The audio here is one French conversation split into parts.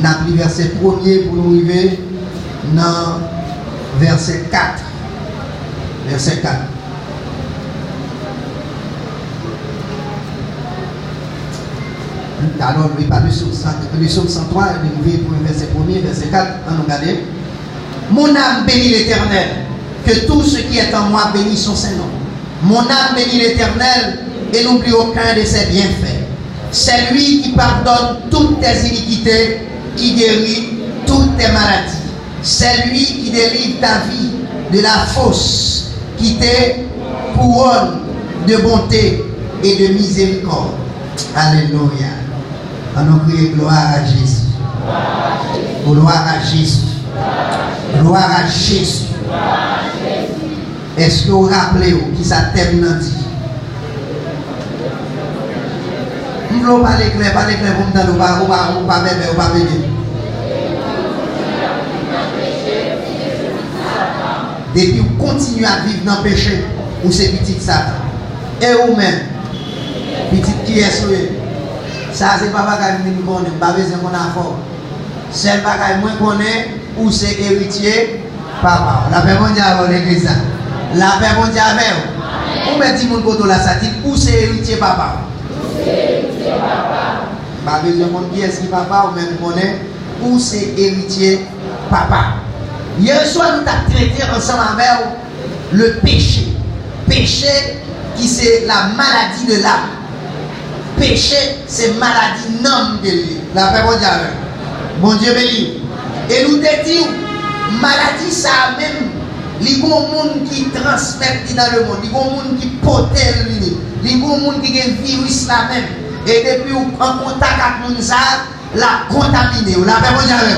n'a pris verset 1er pour nous arriver dans verset 4. Verset 4. Alors, il parle du psaume 103, verset 1er, verset 4. On regarde. Mon âme bénit l'Éternel, que tout ce qui est en moi bénit son Saint-Nom. Mon âme bénit l'Éternel et n'oublie aucun de ses bienfaits. C'est lui qui pardonne toutes tes iniquités, qui guérit toutes tes maladies. C'est lui qui délivre ta vie de la fosse, qui te couronne de bonté et de miséricorde. Alléluia. On crie gloire à Jésus. Gloire à Jésus. Gloire à Jésus. Est-ce que vous rappelez qui ça t'aime dit? Vous ne parlez clair, vous ne pas depuis vous continuez à vivre dans le péché, ou c'est petit Satan. Et vous-même, petit qui est souillé. Ça, c'est pas bagaille que nous connaissons, pas besoin qu'on a fort. C'est bagaille moins qu'on est, ou c'est héritier, papa. La paix mondiale avec l'église. La paix mondiale avec vous. Ou mettez mon côté là, ça dit, où c'est héritier, papa. Pas besoin de qui est papa, ou même qu'on est, où c'est héritier, papa. Hier soir, nous avons traité ensemble avec le péché. Péché qui c'est la maladie de l'âme. Péché, c'est maladie non de lui. La paix mondiale. Bon Dieu béni. Et nous te dit, maladie ça même, il y a des gens qui transmettent dans le monde, il y a des gens qui portent il y a des gens qui ont un virus là même. Et depuis en contact avec nous, la contaminé. La paix mondiale.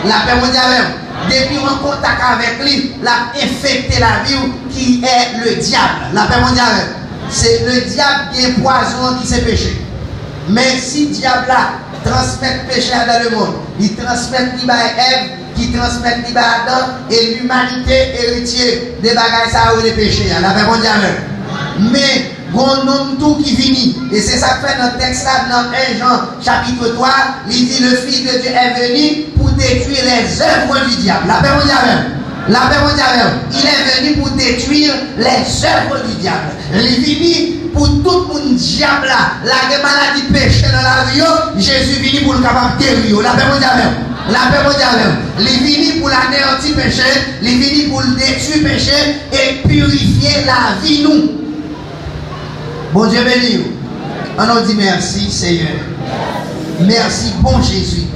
La paix mondiale. Depuis en contact avec lui, l'a infecté la vie qui est le diable. La paix mondiale. C'est le diable qui est poison qui s'est péché. Mais si le diable là transmet le péché dans le monde, il transmet l'Iba et Ève, qui transmet l'Iba Adam et l'humanité héritier des bagages ça ou les péchés. La paix mondiale. Mais bon nom tout qui finit. Et c'est ça que fait notre texte là dans 1 Jean chapitre 3. Il dit le Fils de Dieu est venu pour détruire les œuvres du diable. La paix mondiale. La paix mondiale. Il est venu pour détruire les œuvres du diable. Il est venu pour tout le monde diable là. La maladie péché dans la vie. Jésus est venu pour le capable de guérir. La paix mondiale. La paix mondiale. Il est venu pour l'anéantir péché. Il est venu pour le détruire péché et purifier la vie nous. Bon Dieu béni. On nous dit merci Seigneur. Merci bon Jésus.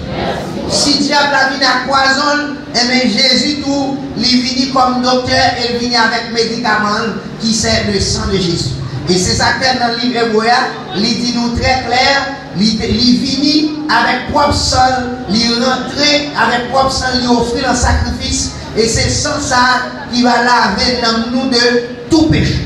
Si diable a venu à poison, eh bien Jésus tout, il est venu comme docteur et il vient avec médicaments qui c'est le sang de Jésus. Et c'est ça que dans le livre Hébreu, il dit nous très clair, il vient avec propre sang, il rentre avec propre sang, il offre un sacrifice et c'est sans ça qui va laver dans nous de tout péché.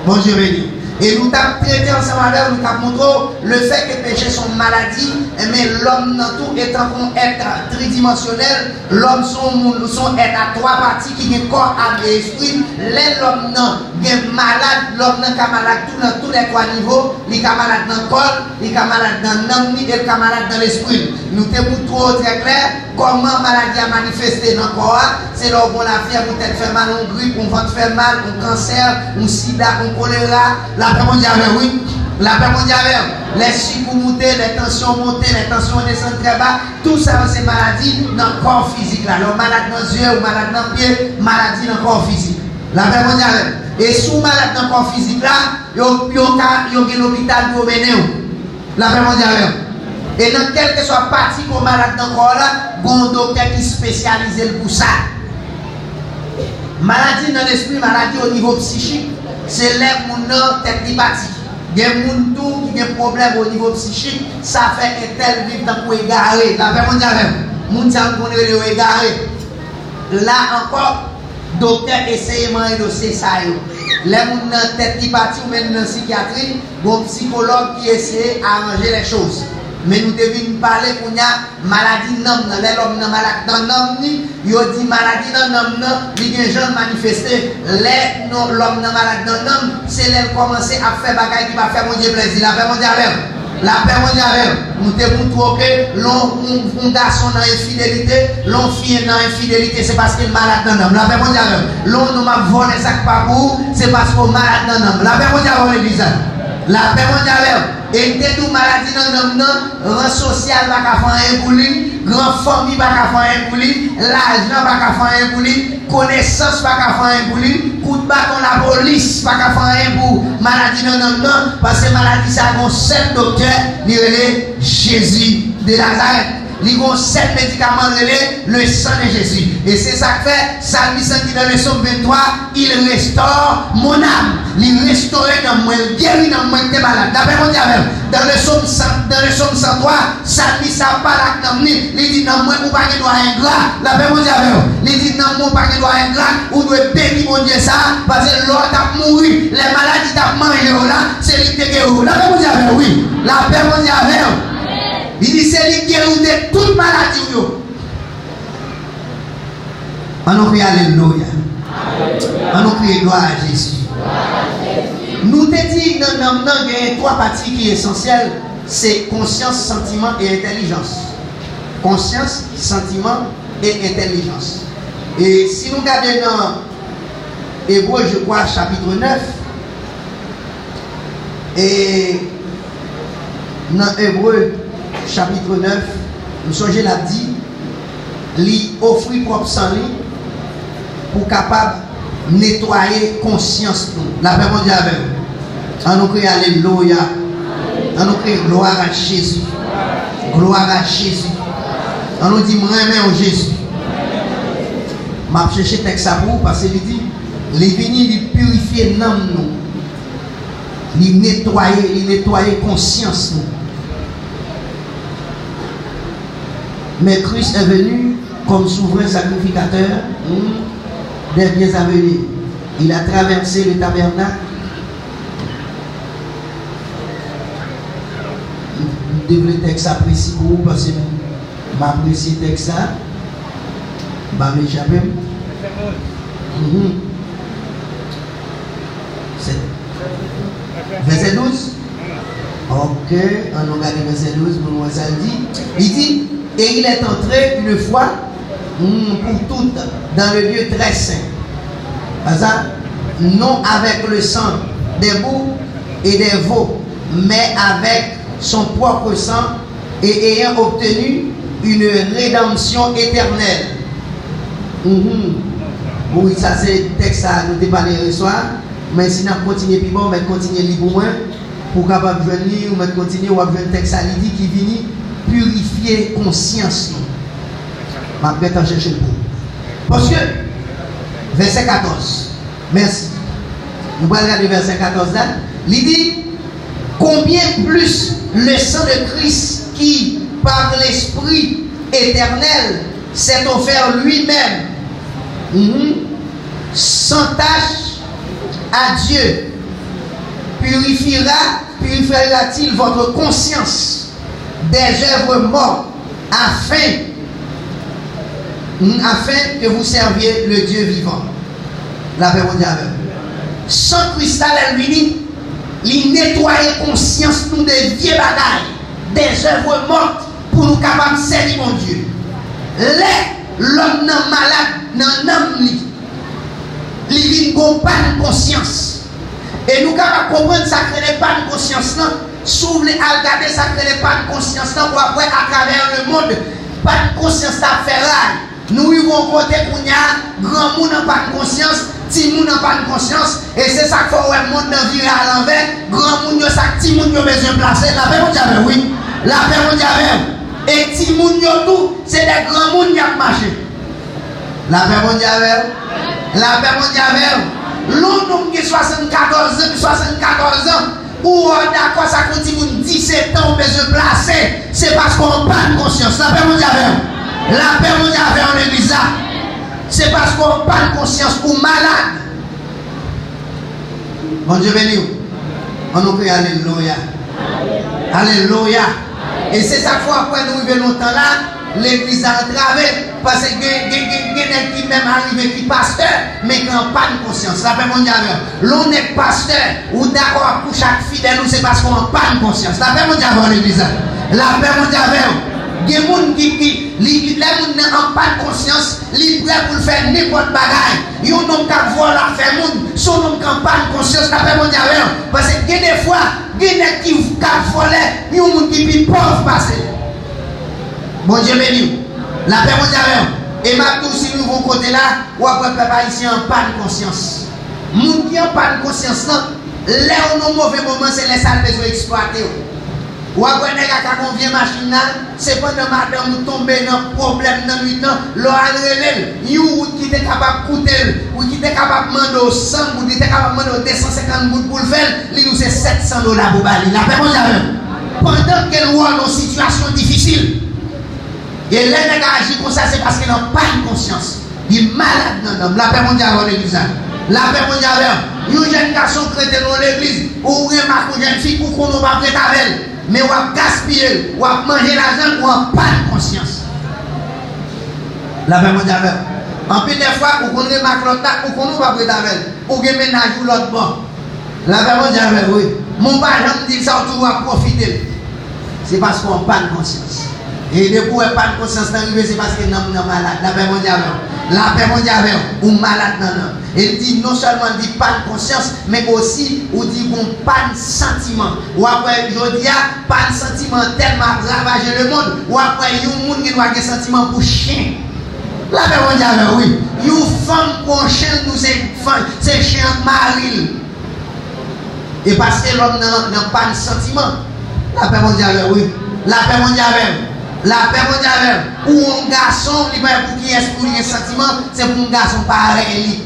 Bon Dieu béni. Et nous avons traité ensemble avec nous avons montré le fait que les péchés sont maladies, mais l'homme dans tout étant un être tridimensionnel, l'homme sont être à trois parties qui ont corps, âme et esprit. L'homme est malade, l'homme est malade dans tous les trois niveaux, il est malade dans le corps, il est malade dans l'âme et il est malade dans l'esprit. Nous te montrons très clair comment la maladie a manifesté dans le corps. C'est là où la fièvre, on tête fait mal, on grippe, on ventre fait mal, on cancer, on sida, on choléra. La paix mondiale, oui. La paix mondiale, les sucres montent, les tensions montent, les tensions descendent très bas. Tout ça, c'est maladie dans le corps physique. Alors, malade dans les yeux ou malade dans le pied, maladie dans le corps physique. La paix mondiale. Et sous malade dans le corps physique, là, il y a l'hôpital pour mener. La paix mondiale. Et dans quelle que soit partie qu'on malade dans le corps, là, il y a un docteur qui est spécialisé pour ça. Maladie dans l'esprit, maladie au niveau psychique, c'est les gens tête qui bâtit. Il y a des gens qui ont des problèmes au niveau psychique, ça fait un tel vivre dans pour égarer. La paix mondiale, les gens qui ont égaré. Là encore, docteur essaye de dossier ça. Les gens qui tête qui bâtit ou même dans la psychiatrie, un psychologue qui essaie d'arranger les choses. Mais nous devons parler pour la maladie non, l'homme malade dans l'homme, il dit maladie dans l'homme, il y a des gens manifestés, l'homme malade dans l'homme, c'est là commencer à faire bagaille qui va faire mon Dieu plaisir. La paix mondiale. La paix mondiale, nous te montrons que l'on garçon dans l'infidélité, l'on fille dans l'infidélité, c'est parce qu'il est malade dans l'homme. La paix mondiale, l'on nous m'a volé sac par vous, c'est parce qu'on est malade dans l'homme. La paix mondiale, l'église. La paix mondiale, et t'es tout maladie dans l'homme, rang social va qu'à faire un bouli, grand famille va qu'à faire un bouli, l'argent va qu'à faire un bouli, connaissance va qu'à faire un bouli, coup de bâton la police va qu'à faire un bout, maladie dans l'homme, parce que maladie ça a un seul docteur, il est Jésus de Nazareth. Il y a 7 médicaments relais, le sang de Jésus. Et c'est ça que fait, Salmi dit dans le psaume 23, il restaure mon âme. Il restaure dans moi, il guérit dans moi qui est malade. D'après mon diable, dans le psaume 103, Salmi ça parle dans moi, il dit dans moi, ou pas qu'il doit ingrat. D'après mon diable, il dit dans moi, pas qu'il doit ingrat, ou doit bénir mon Dieu ça, parce que l'autre a mouru, les maladies t'a mangé là, c'est lui qui est guéri. D'après mon diable, oui. La paix mon diable. Il dit c'est lui qui guérit de toute maladie. On nous crie alléluia. On nous crie gloire à Jésus. Nous te dit dans il y a 3 parties qui sont essentielles. C'est conscience, sentiment et intelligence. Conscience, sentiment et intelligence. Et si nous regardons dans Hébreu, je crois, chapitre 9, et dans Hébreu, chapitre 9, nous songez l'a dit, lui offrir propre sang pour capable nettoyer conscience nous. La paix mondiale avec nous. On nous crie alléluia. On nous crie gloire à Jésus. Gloire à Jésus. On nous dit moi au Jésus. M'a cherché texte à vous parce qu'il dit les venir lui purifier l'âme nous. Lui nettoyer conscience nous. Mais Christ est venu comme souverain sacrificateur des biens à venir. Il a traversé le tabernacle. Je devrais texte apprécier pour vous parce que m'apprécie texte ça. Bah m'échapper. Verset 12. Ok, on regarde verset 12 pour nous ça dit. Il dit et il est entré une fois pour toutes dans le lieu très saint. Ça, non avec le sang des boucs et des veaux, mais avec son propre sang et ayant obtenu une rédemption éternelle. Oui, ça c'est le texte à nous dépanner ce soir. Mais si nous continuons plus bon, on continue librement pour capable venir ou continuer ou avoir un texte à l'idée qui vient purifier conscience. Je vais chercher le bout. Parce que, verset 14, merci. Nous allons regarder verset 14 là. Il dit combien plus le sang de Christ qui, par l'Esprit éternel, s'est offert lui-même sans tâche à Dieu, purifiera-t-il votre conscience des œuvres mortes afin que vous serviez le Dieu vivant. La paix mondiale. Sans cristal, il nettoyer conscience nous des vieilles bagailles, des œuvres mortes pour nous capables de servir mon Dieu. L'homme non malade, non homme, il vient pas de conscience. Et nous capables de comprendre ça crée pas de conscience. S'ouvre les regarder ça crée pas de conscience. Pour après, à travers le monde, pas de conscience à faire. Nous vivons côté qu'on y a grand monde n'a pas de conscience, petit monde n'a pas de conscience, et c'est ça qu'il faut le monde dans virer à l'envers, grand monde ça petit monde a besoin de placer. La paix mondiale, oui. La paix mondiale. Et petit monde tout, c'est des grands monde qui ont marché. La paix mondiale. La paix mondiale. L'homme qui a 74 ans, ou d'accord, ça continue 17 ans, on besoin de placer, c'est parce qu'on n'a pas de conscience. La paix mondiale. La paix mondiale en l'église, c'est parce qu'on n'a pas de conscience ou malade. Bon Dieu béni. On nous crie alléluia. Alléluia. Et c'est ça fois après nous venons longtemps là, l'église a entravé parce que quelqu'un qui même arrivé qui pasteur mais qui n'a pas de conscience. La paix mondiale. L'on est pasteur ou d'accord pour chaque fidèle ou c'est parce qu'on n'a pas de conscience. La paix mondiale l'église. La paix mondiale. Il y a des gens qui n'ont pas de conscience, ils sont prêts pour faire n'importe bagaille. Ils n'ont pas de voix à faire monde, son nom n'a pas de conscience, la paix mondiale. Parce que des fois, il y a des gens qui volent, il y a des gens qui peuvent passer. Bon Dieu béni. La paix mondiale. Et maintenant, si nous vont côté là, ou après peuple haïtien n'a pas de conscience. Les gens qui n'ont pas de conscience, là où nous mauvais moment, c'est les salles besoin d'exploiter. Ou après, quand on vient machine, c'est pendant matin, nous tombons dans un problème dans le nuit, l'eau a relève, ou qui est capable de coûter, ou qui est capable de demander 100, ou qui est capable de demander 250 gouttes pour le faire, il nous c'est 700 $ pour bali. La paix mondiale. Pendant qu'elle voit dans une situation difficile, et les gens agissent comme ça, c'est parce qu'ils n'ont pas de conscience. Ils sont malades dans l'homme. La paix mondiale dans l'église. La paix mondiale. Un jeune garçon chrétien dans l'église, ou une jeune fille, ou qu'on ne va pas prêter avec elle. Mais on va gaspiller, on va manger l'argent, on n'a pas de conscience. La paix mondiale. En plus des fois, on remarque l'autre, ou qu'on ne va pas prêter avec elle. Ou qu'on ménage l'autre bon. La paix mondiale, oui. Mon père me dit ça, on va profiter. C'est parce qu'on n'a pas de conscience. Et de pour pas de conscience d'arriver, c'est parce que nous sommes malades. La paix mondiale. La paix mondiale, ou malade non. Il dit non seulement dit pas de conscience, mais aussi ou dit bon pas de sentiment. Ou après je dis pas de sentiment tellement ravager le monde. Ou après il y a un monde qui doit avoir sentiment pour chien. La paix mondiale, oui. Une femme pour chien, nous c'est chien maril. Et parce que l'homme n'a pas de sentiment. La paix mondiale, oui. La paix mondiale. La paix mondiale, ou un garçon, il va pour qui est pour un sentiment, c'est pour un garçon pareil.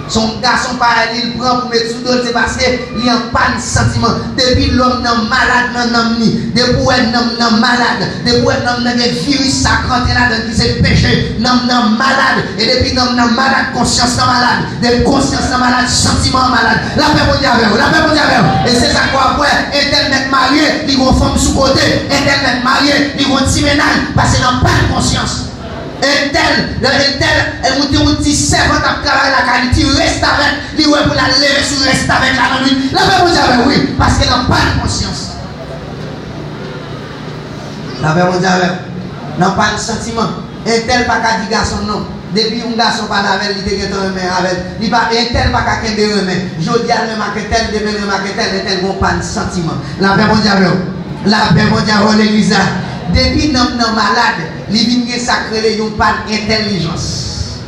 Son garçon pareil, il prend pour mettre sous d'autres, c'est parce qu'il n'a pas de sentiment. Depuis l'homme est malade, depuis l'homme est malade, depuis l'homme a des virus sacrantés là-dedans qui c'est péché, l'homme est malade, et depuis l'homme est malade, conscience est malade, de conscience est malade, sentiment est malade. La paix mondiale, la paix mondiale. Et c'est ça qu'on voit, Internet marié, il y a une femme sous côté, Internet marié, il y a un petit ménage, parce qu'il n'a pas de conscience. Elle monte un petit servant à travailler la qualité, il reste avec, il pour la lever sur reste avec la nuit. La paix mondiale, oui, parce qu'elle n'a pas de conscience. La paix mondiale, n'a pas de sentiment. Un tel pas qu'à dire garçon non. Depuis un garçon pas avec, il était avec, il pas un tel pas qu'à qu'il remet. Je dis à même que tel devait remarquer tel n'a pas de sentiment. La paix mondiale, la paix mondiale, l'église. Depuis nous sommes malades, les vignes sacrées n'ont pas d'intelligence.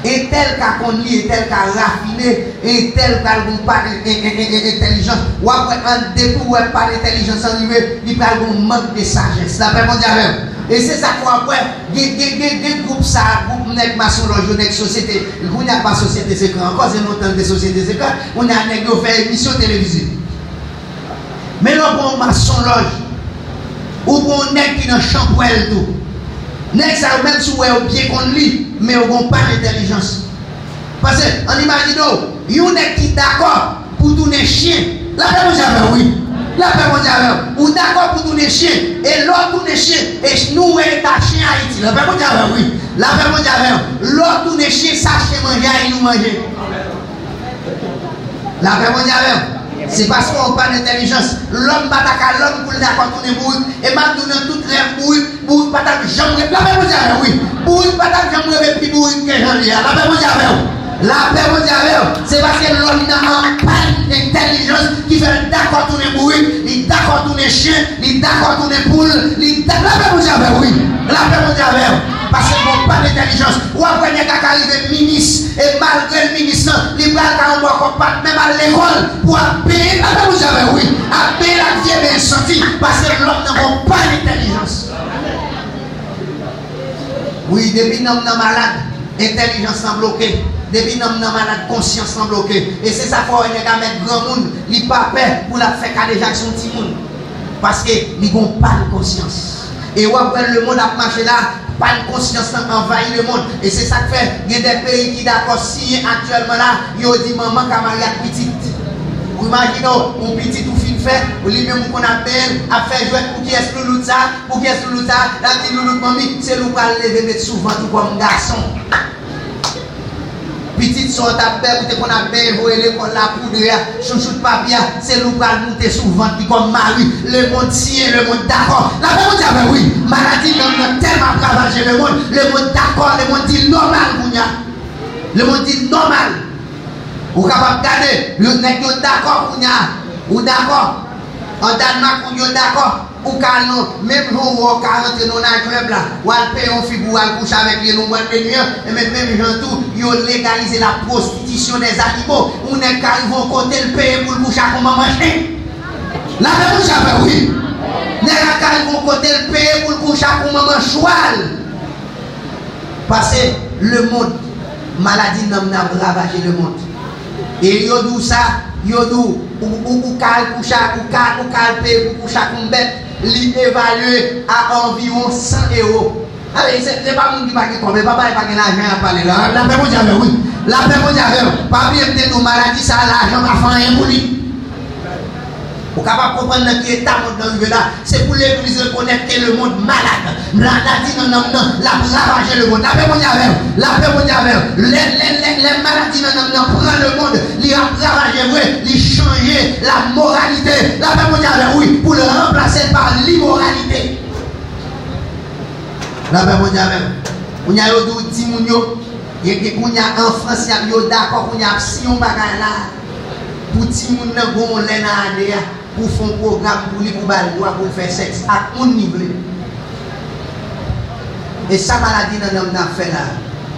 Et tel qu'on lit, et tel qu'on raffiné, et tel qu'on pas d'intelligence. Ou après, un dépôt où pas d'intelligence arrivé, il parle d'un manque de sagesse. La paix mondiale. Et c'est ça qu'on après, des groupes ça, groupe net maçonnerie, net société. On n'a pas société secrète, encore c'est longtemps de société secrète, on a fait émission télévisée. Mais là, on maçonnerie. Ou qu'on n'est qui dans chambre tout. N'est ça même si on bien qu'on lit, mais on n'a pas d'intelligence. Parce que, on imagine, il y a un qui d'accord pour tourner chien. La paix mondiale, oui. La paix mondiale, ou d'accord pour tourner chien. Et l'autre tourner chien. Et nous, on est à chien à Haïti. La paix mondiale, oui. La paix mondiale, l'autre tourner chien, ça chien manger et nous manger. La paix mondiale. C'est parce qu'on n'a pas d'intelligence. L'homme bat à l'homme pour le d'accord tourner bouille. Et maintenant, tout rêve bouille, pas de jambe. La paix mondiale, oui. Bouille, pas de jambe, et puis bouille, que j'en ai. La paix mondiale, la paix mondiale, c'est parce que l'homme n'a pas d'intelligence qui fait d'accord tourner bouille, il d'accord tourner chien, il d'accord tourner poule, il d'accord. La paix mondiale, oui. La paix mondiale. Parce qu'ils n'ont pas d'intelligence. Ou après, il y a quelqu'un qui arrive ministre, et malgré le ministre, il va même à l'école pour payer la paix mondiale, oui. À payer la vie bien sentie, parce que l'homme n'a pas d'intelligence. Oui, depuis que nous sommes malades, l'intelligence est bloquée. Depuis que nous sommes malades, conscience est bloquée. Et c'est ça qu'il faut mettre grand monde, il n'est pas peur pour la faire qu'à déjà son petit monde. Parce qu'ils n'ont pas de conscience. Et après, le monde a marché là. Pas de conscience envahit le monde. Et c'est ça que fait. Il y a des pays qui d'accord si actuellement là, ils ont dit maman camarade petite. Vous imaginez, un petit ou fin fait, ou lui-même qu'on appelle, à faire jouer pour qui est-ce louloute ça, pour qui est-ce louloute ça, la petite louloute mamie, c'est l'ou va lever mettre souvent tout comme garçon. Petite sorte à père, qu'on a bien voulu l'école la poudre, chouchou de papier, c'est l'ou va monter souvent comme mari, le monde sien, le monde d'accord. La paix on dit oui, maladie non tellement ravagé le monde d'accord, le monde dit normal, le monde dit normal. Vous êtes capable de garder, le nèg d'accord, ou d'accord. En Danemark, on est d'accord. Ou calme, même si on va rentrer dans un club là, ou à payer un fille pour aller coucher avec les noms de nuit, et même gens tout, ils ont légalisé la prostitution des animaux. On est calme, ils vont côté le payer pour le coucher comme un machin. La réponse est oui. Les gens vont côté le payer pour le coucher comme un cheval. Parce que le monde, maladie n'a pas ravagé le monde. Et yo dou ça, yo dou ou kal coucha ou kal paye pour coucher comme bête, li évalué à environ 100 €. Allez, c'est pas mon qui va tomber, papa il pas de l'argent à parler là. La paix mondiale oui. La paix mondiale, pas bien de nos maladies ça l'argent va faire rien pour lui. Vous capable comprendre dans quel état monde dans là, c'est pour l'église reconnaître que le monde malade. La dit non la ravager le monde. La paix mondiale, les maladies non prend le monde, li ravager vrai, li changer la moralité. La paix mondiale oui, pour le remplacer par l'immoralité. La paix mondiale. On y a yo dit moun yo, on y a en France yo d'accord, on y a si on bagay là pour ti moun nan gon lè nan ade pour faire un programme pour lui pour faire sexe à mon niveau. Et ça maladie dans l'homme fait là,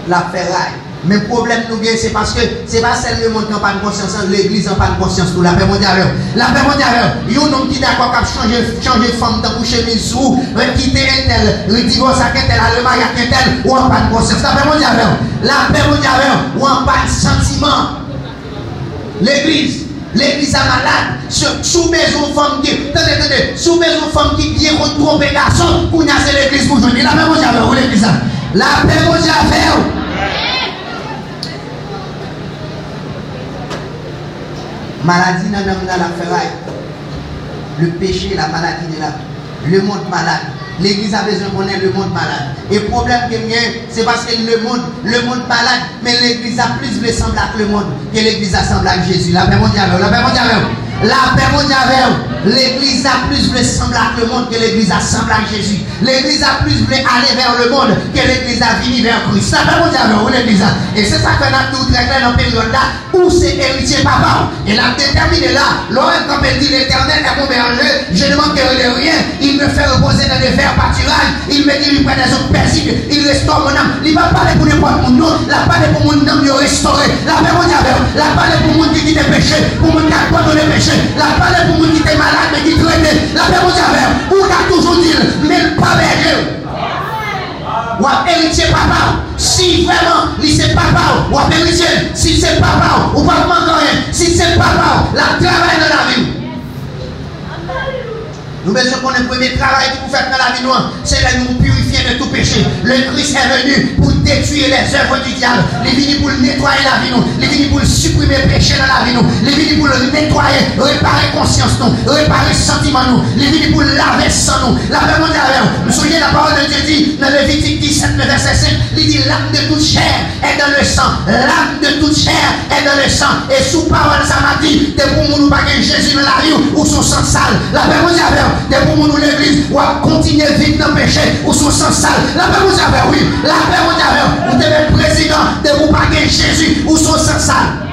la ferraille. Mais le problème nous c'est parce que c'est pas seulement le monde qui n'a pas de conscience, l'église n'a pas de conscience pour la paix mondiale. La paix mondiale, il y a un homme qui est d'accord qu'à changer de femme dans coucher mille sous, quitter un tel, le divorce à un tel, le mariage à un tel, ou en pas de conscience. La paix mondiale, ou en pas de sentiment. L'église a malade, sous maison femme qui, attendez, sous maison femme qui vient contre tromper garçon, pour y a l'église pour jouer. La paix mondiale, ou l'église. La paix mondiale, maladie dans la ferraille. Le péché, la maladie de là. Le monde malade. L'église a besoin de connaître le monde malade. Et le problème que c'est parce que le monde malade, mais l'église a plus de semblable avec le monde que l'église a semblable avec Jésus. La paix mondiale. La paix mondiale. L'église a plus de semblable avec le monde que l'église a semblable avec Jésus. L'église a plus de aller vers le monde que l'église a venu vers Christ. La paix mondiale. L'église. Et c'est ça qu'on a tout très clair dans la période là où c'est héritier papa. Et l'a déterminé là. L'homme, comme elle dit l'éternel est mon berger, je ne manquerai de rien. Il me fait reposer dans les verts pâturages. Il me dirige près des eaux paisibles. Il restaure mon âme. Il ne va pas parler pour n'importe mon nom. Il va parler pour mon âme de restaurer. La paix mondiale. La parler pour mon qui quitte les péchés. Pour mon qui a pardonné les péchés. La parler pour mon qui est malade mais qui traite. La paix mondiale. Ou qu'a toujours dit, mais pas berger. Ou à héritier papa. Si vraiment, il c'est papa. Ou à héritier. Si c'est papa. Ou pas manquer rien. Si c'est papa. La travail dans la vie. Nous besoin qu'on ait le premier travail que vous faites dans la vie noire, c'est de nous purifier de tout péché. Le Christ est venu pour détruire les œuvres du diable. Il est venu pour nettoyer la vie nous. Il est venu pour supprimer le péché dans la vie nous. Il est venu pour le nettoyer, réparer conscience nous, réparer sentiment nous. Il est venu pour laver sang nous. La paix mondiale. Vous vous souvenez la parole de Dieu dit dans Lévitique 17, le verset 5, il dit l'âme de toute chair est dans le sang. L'âme de toute chair est dans le sang. Et sous parole ça m'a dit, de pour nous pas Jésus dans la vie ou son sang sale. La paix mondiale. De pour nous l'église ou à continuer vivre dans le péché ou son sang sale. La paix mondiale, oui. La paix mondiale, vous devez être président de vous pas Jésus ou son sang sale.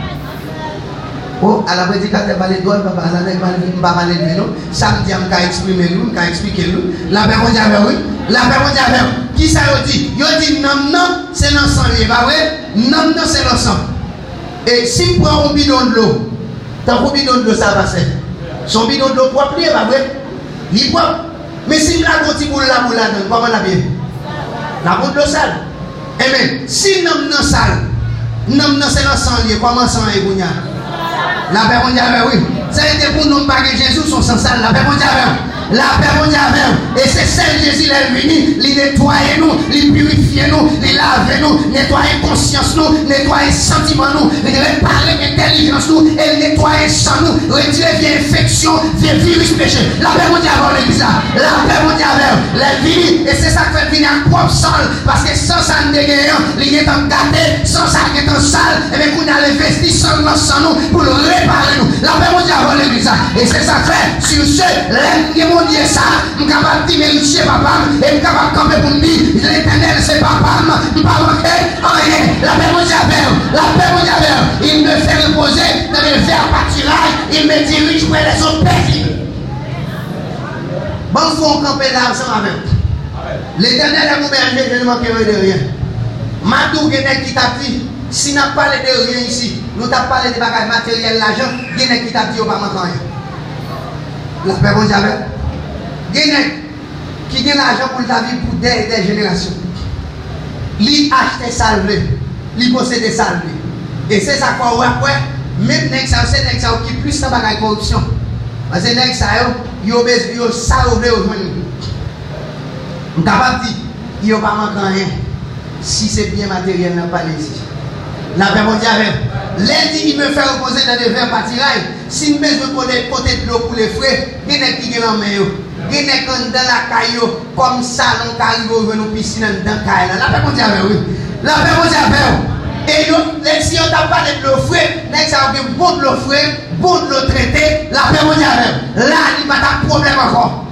Oh, à la prédicateur, va les doigts, papa, la nègre va parler de lui, samedi, on va exprimer lui, on va expliquer lui. La paix mondiale, oui. La paix mondiale, qui ça dit? Il dit non, c'est l'ensemble, pas vrai? Non, c'est l'ensemble. Et si vous prenez un bidon de l'eau, tant que bidon de l'eau, ça va passer. Son bidon de l'eau propre, pas vrai? Il est propre. Mais si la goutte pour la boule là-dedans, comment la bien? La boule de l'eau sale. Eh bien, si nous sommes sale, nous c'est l'ensemble, comment ça est bougnard? La paix mondiale, oui. Ça a été pour nous pas Jésus son sang sale, la paix mondiale. La paix mon Dieu avec nous. Et c'est celle Jésus est venu, il nettoie nous, il purifie nous, il lave nous, nettoie conscience nous, nettoie sentiment nous, il répare l'intelligence nous, et nettoie sang nous, retire vieille infection, vieille virus péché. La paix mon Dieu avec l'église. La paix mon Dieu avec nous. Les vignes, et c'est ça qui fait venir à propre sol, parce que sans ça nous dégageons, il est en gâté, sans ça il est en sale, et bien qu'on a investi seulement sans nous pour le réparer nous. La paix mon Dieu avec l'église. Et c'est ça que fait, sur ce, les mon Dieu ça, je suis capable de dire papa, et je suis capable de camper pour me dire, l'éternel c'est papa, je ne peux pas manquer rien. La paix mon Dieu avec nous. La paix mon Dieu avec nous. Il me fait reposer dans le verre pâturage, il me dirige vers les autres paisibles. Bon, il faut camper là ensemble avec nous. L'éternel est mon berger, je ne manquerai de rien. Madou Genek qui t'a dit, si nous n'avons pas parlé de rien ici, nous avons parlé de bagages matériels, l'argent, Genek qui t'a dit, on ne va pas manquer rien. La paix mon Dieu avec nous. Genek qui a l'argent pour ta vie pour des générations. Lui acheter salvé, lui posséder salvé. Et c'est ça qu'on voit après, même les gens qui plus dans la corruption. Parce que les gens qui ont salvé aujourd'hui. On est capable de dire, il n'y a pas manqué rien si c'est bien matériel dans le palais ici. La paix mondiale. Lundi, il me fait reposer dans des verres pâtirailles. Si nous besoin de côté de l'eau pour les frais, il y a qui est en main. Il y a dans la caillou, comme ça, on arrive au nous piscine dans la caillou. La paix mondiale, oui. La paix mondiale. Et si on t'a parlé de l'eau frais, ça va bien bon de l'eau frais, bon de l'eau traitée, la paix mondiale. Là, il n'y a pas de problème encore.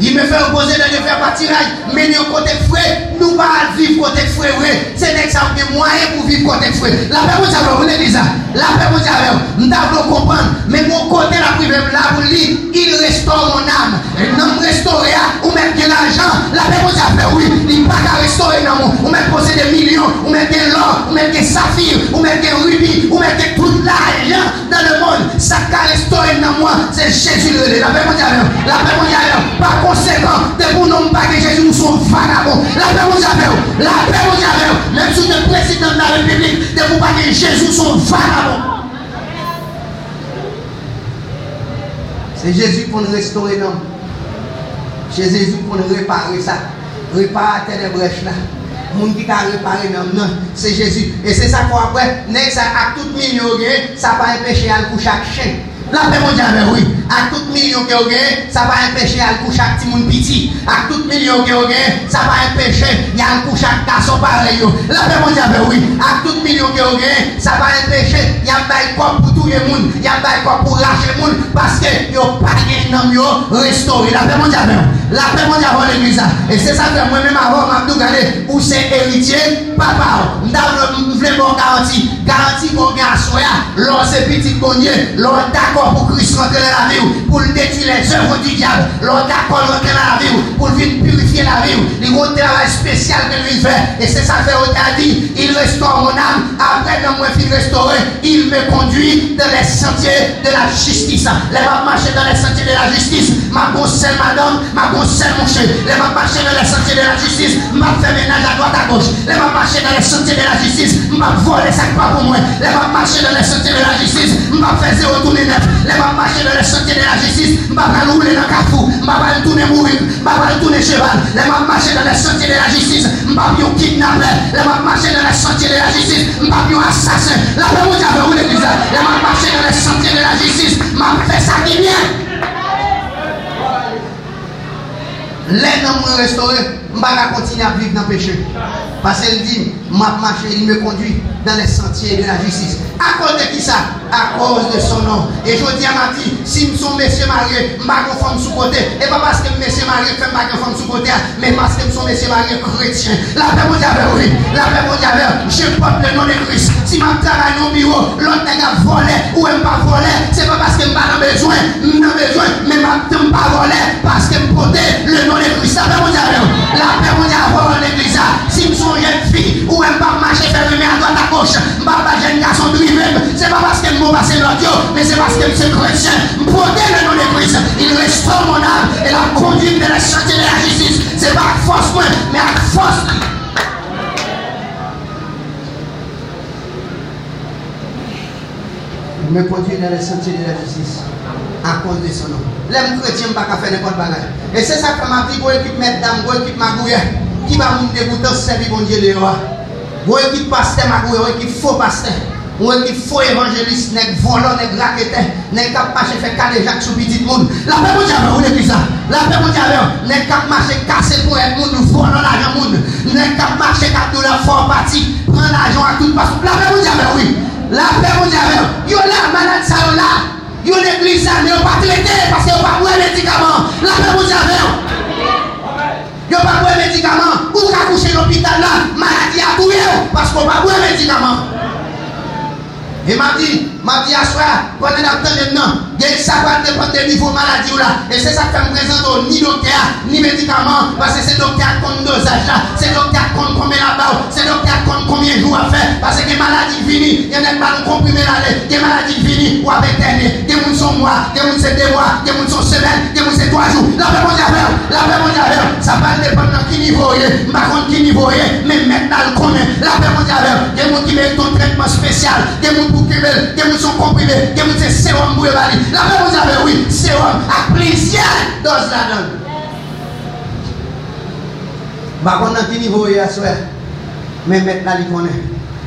Il me fait reposer dans le faire pâtirail, mais nous côté frais, nous pas vivre côté frais, c'est n'est ça des moyens pour vivre côté frais. La paix vous avez, vous l'avez ça. La paix vous avez, nous devons comprendre, mais mon côté la privé là pour lui, il restaure mon âme. Et non restaurer ou même de l'argent, la paix vous avez, oui, il pas qu'à restaurer non, ou même poser des millions, ou même de l'or, ou même des saphirs, ou même des rubis, ou même de tout l'argent dans le monde, ça qu'à restaurer dans moi, c'est Jésus le la paix vous avez, la paix vous avez, pas conséquent, de pour nous pas que Jésus nous sommes vagabonds. La paix vous avez, la paix vous avez, même si le président de la République, de pour pas que Jésus sont vagabonds. C'est Jésus pour nous restaurer l'homme. C'est Jésus pour nous réparer ça. Réparer les brèches là. Moun qui a réparé non, c'est Jésus. Et c'est ça qu'on après, ça à tout million, ça va empêcher à coucher chaque chien. La paix mondiale, oui. À tout million que vous avez, ça va empêcher à coucher chaque petit monde petit. À tout million que vous avez, ça va empêcher à coucher chaque garçon pareil. La paix mondiale, oui. À tout million que vous avez, ça va empêcher à bailler quoi pour tout le monde, à bailler quoi pour lâcher le monde, parce que vous n'avez pas de restaurer. La paix mondiale, la paix mondiale dans l'église. Et c'est ça que moi-même avant, je vais regarder où c'est héritier, papa. Je voulais mon garantie. Garantie qu'on vient à soi, l'on c'est petit bonnier, l'on d'accord pour Christ rentrer dans la vie, pour détruire les œuvres du diable, l'on d'accord rentrer dans la vie, pour venir purifier la vie, il y a un travail spécial que lui fait. Et c'est ça que on a dit, il restaure mon âme, après quand moi je suis restauré, il me conduit dans les sentiers de la justice. Les va marcher dans les sentiers de la justice, ma grosse madame, ma grosse mon chien, les va marcher dans les sentiers de la justice, m'a fait ménage à droite à gauche, les va marcher dans les sentiers de la justice, m'a volé ça pas pour moi, les va marcher dans les sentiers de la justice, m'a fait zéro tourner neuf, les va marcher dans les sentiers de la justice, m'a pas rouler dans le carrefour, m'a pas tourner mourir, m'a pas tourner cheval, les va marcher dans les sentiers de la justice, m'a pas kidnapper, les va marcher dans les sentiers de la justice, m'a pas assassin, la paix vous avez roulé l'église, les va marcher dans les sentiers de la justice, m'a fait ça qui vient. Les hommes restaurés, je ne vais pas continuer à vivre dans le péché. Parce qu'elle dit, m'a marché, il me conduit dans les sentiers de la justice. À cause de qui ça? À cause de son nom. Et je dis à ma fille, si nous sommes messieurs mariés, je ne vais pas femme sous côté. Et pas parce que messieurs mariés ne font pas femme sous côté, mais parce que nous sommes messieurs mariés chrétiens. La paix mondiale, oui. La paix mondiale, je porte le nom de Christ. Si je travaille dans le bureau, l'autre n'a volé ou même pas volé, ce n'est pas parce que je n'ai pas besoin, mais je ne pas volé parce que je porte le nom de Christ. La paix mondiale, la paix mondiale, dans l'église. Si nous sommes jeunes filles ou même pas marcher faire le à droite à gauche, je ne pas jeune garçon de lui-même, ce n'est pas parce que je vais passer l'audio, mais c'est parce que je suis chrétien. Porter le nom de Christ, il restaure mon âme et la conduite de la santé de la justice. Ce n'est pas à force, mais à force. me conduit dans les sentiers de la justice à cause de son nom. Les chrétiens ne peuvent pas faire n'importe quoi. Et c'est ça que ma vie, pour équipe mesdames, pour équipe magouille, qui va me dégoûter, servir mon Dieu dehors. Pour équipe pasteur magouille, pour équipe faux pasteur. Ou qui faux évangéliste, n'est volant, n'est raqueté, n'est cap marcher faire cas de Jacques sous petit monde. La paix mon diable, vous l'église ça. La paix mon diable, n'est cap marcher casser pour être monde, volant l'argent monde. N'est cap marcher cap de la fort partie, prendre l'argent à toute façon. La paix mon diable, oui. La paix mon diable. Yo là, malade ça là. Yo l'église ça, mais on pas traité parce que on pas boire médicaments. La paix mon diable. Yo pas boire médicaments. Ou ka coucher l'hôpital là, maladie à tout parce qu'on pas boire médicaments. Et m'a dit à soir, pendant l'attente maintenant, ça va dépendre du niveau maladie là. Et c'est ça que je me présente ni docteur, ni médicaments, parce que c'est docteur qui compte dosage là, c'est docteur qui compte combien là-bas, c'est docteur qui compte combien de jours à faire, parce que les maladies finies, il y en a pas comprimé là, les maladies finies, ou avec terminé, des gens sont mois, des gens c'est 2 mois, des gens sont semaines, des gens c'est 3 jours. La paix mondiale, ça va dépendre de qui niveau il est, par contre qui niveau il est, mais maintenant le connaît. La paix mondiale, des gens qui mettent un traitement spécial, des gens pour qui veulent, des gens sont comprimés, des gens c'est sérum pour évaluer. La paix mondiale, oui, sérum à plaisir dans la donne. Par contre, qui niveau il est à soi, mais maintenant il connaît.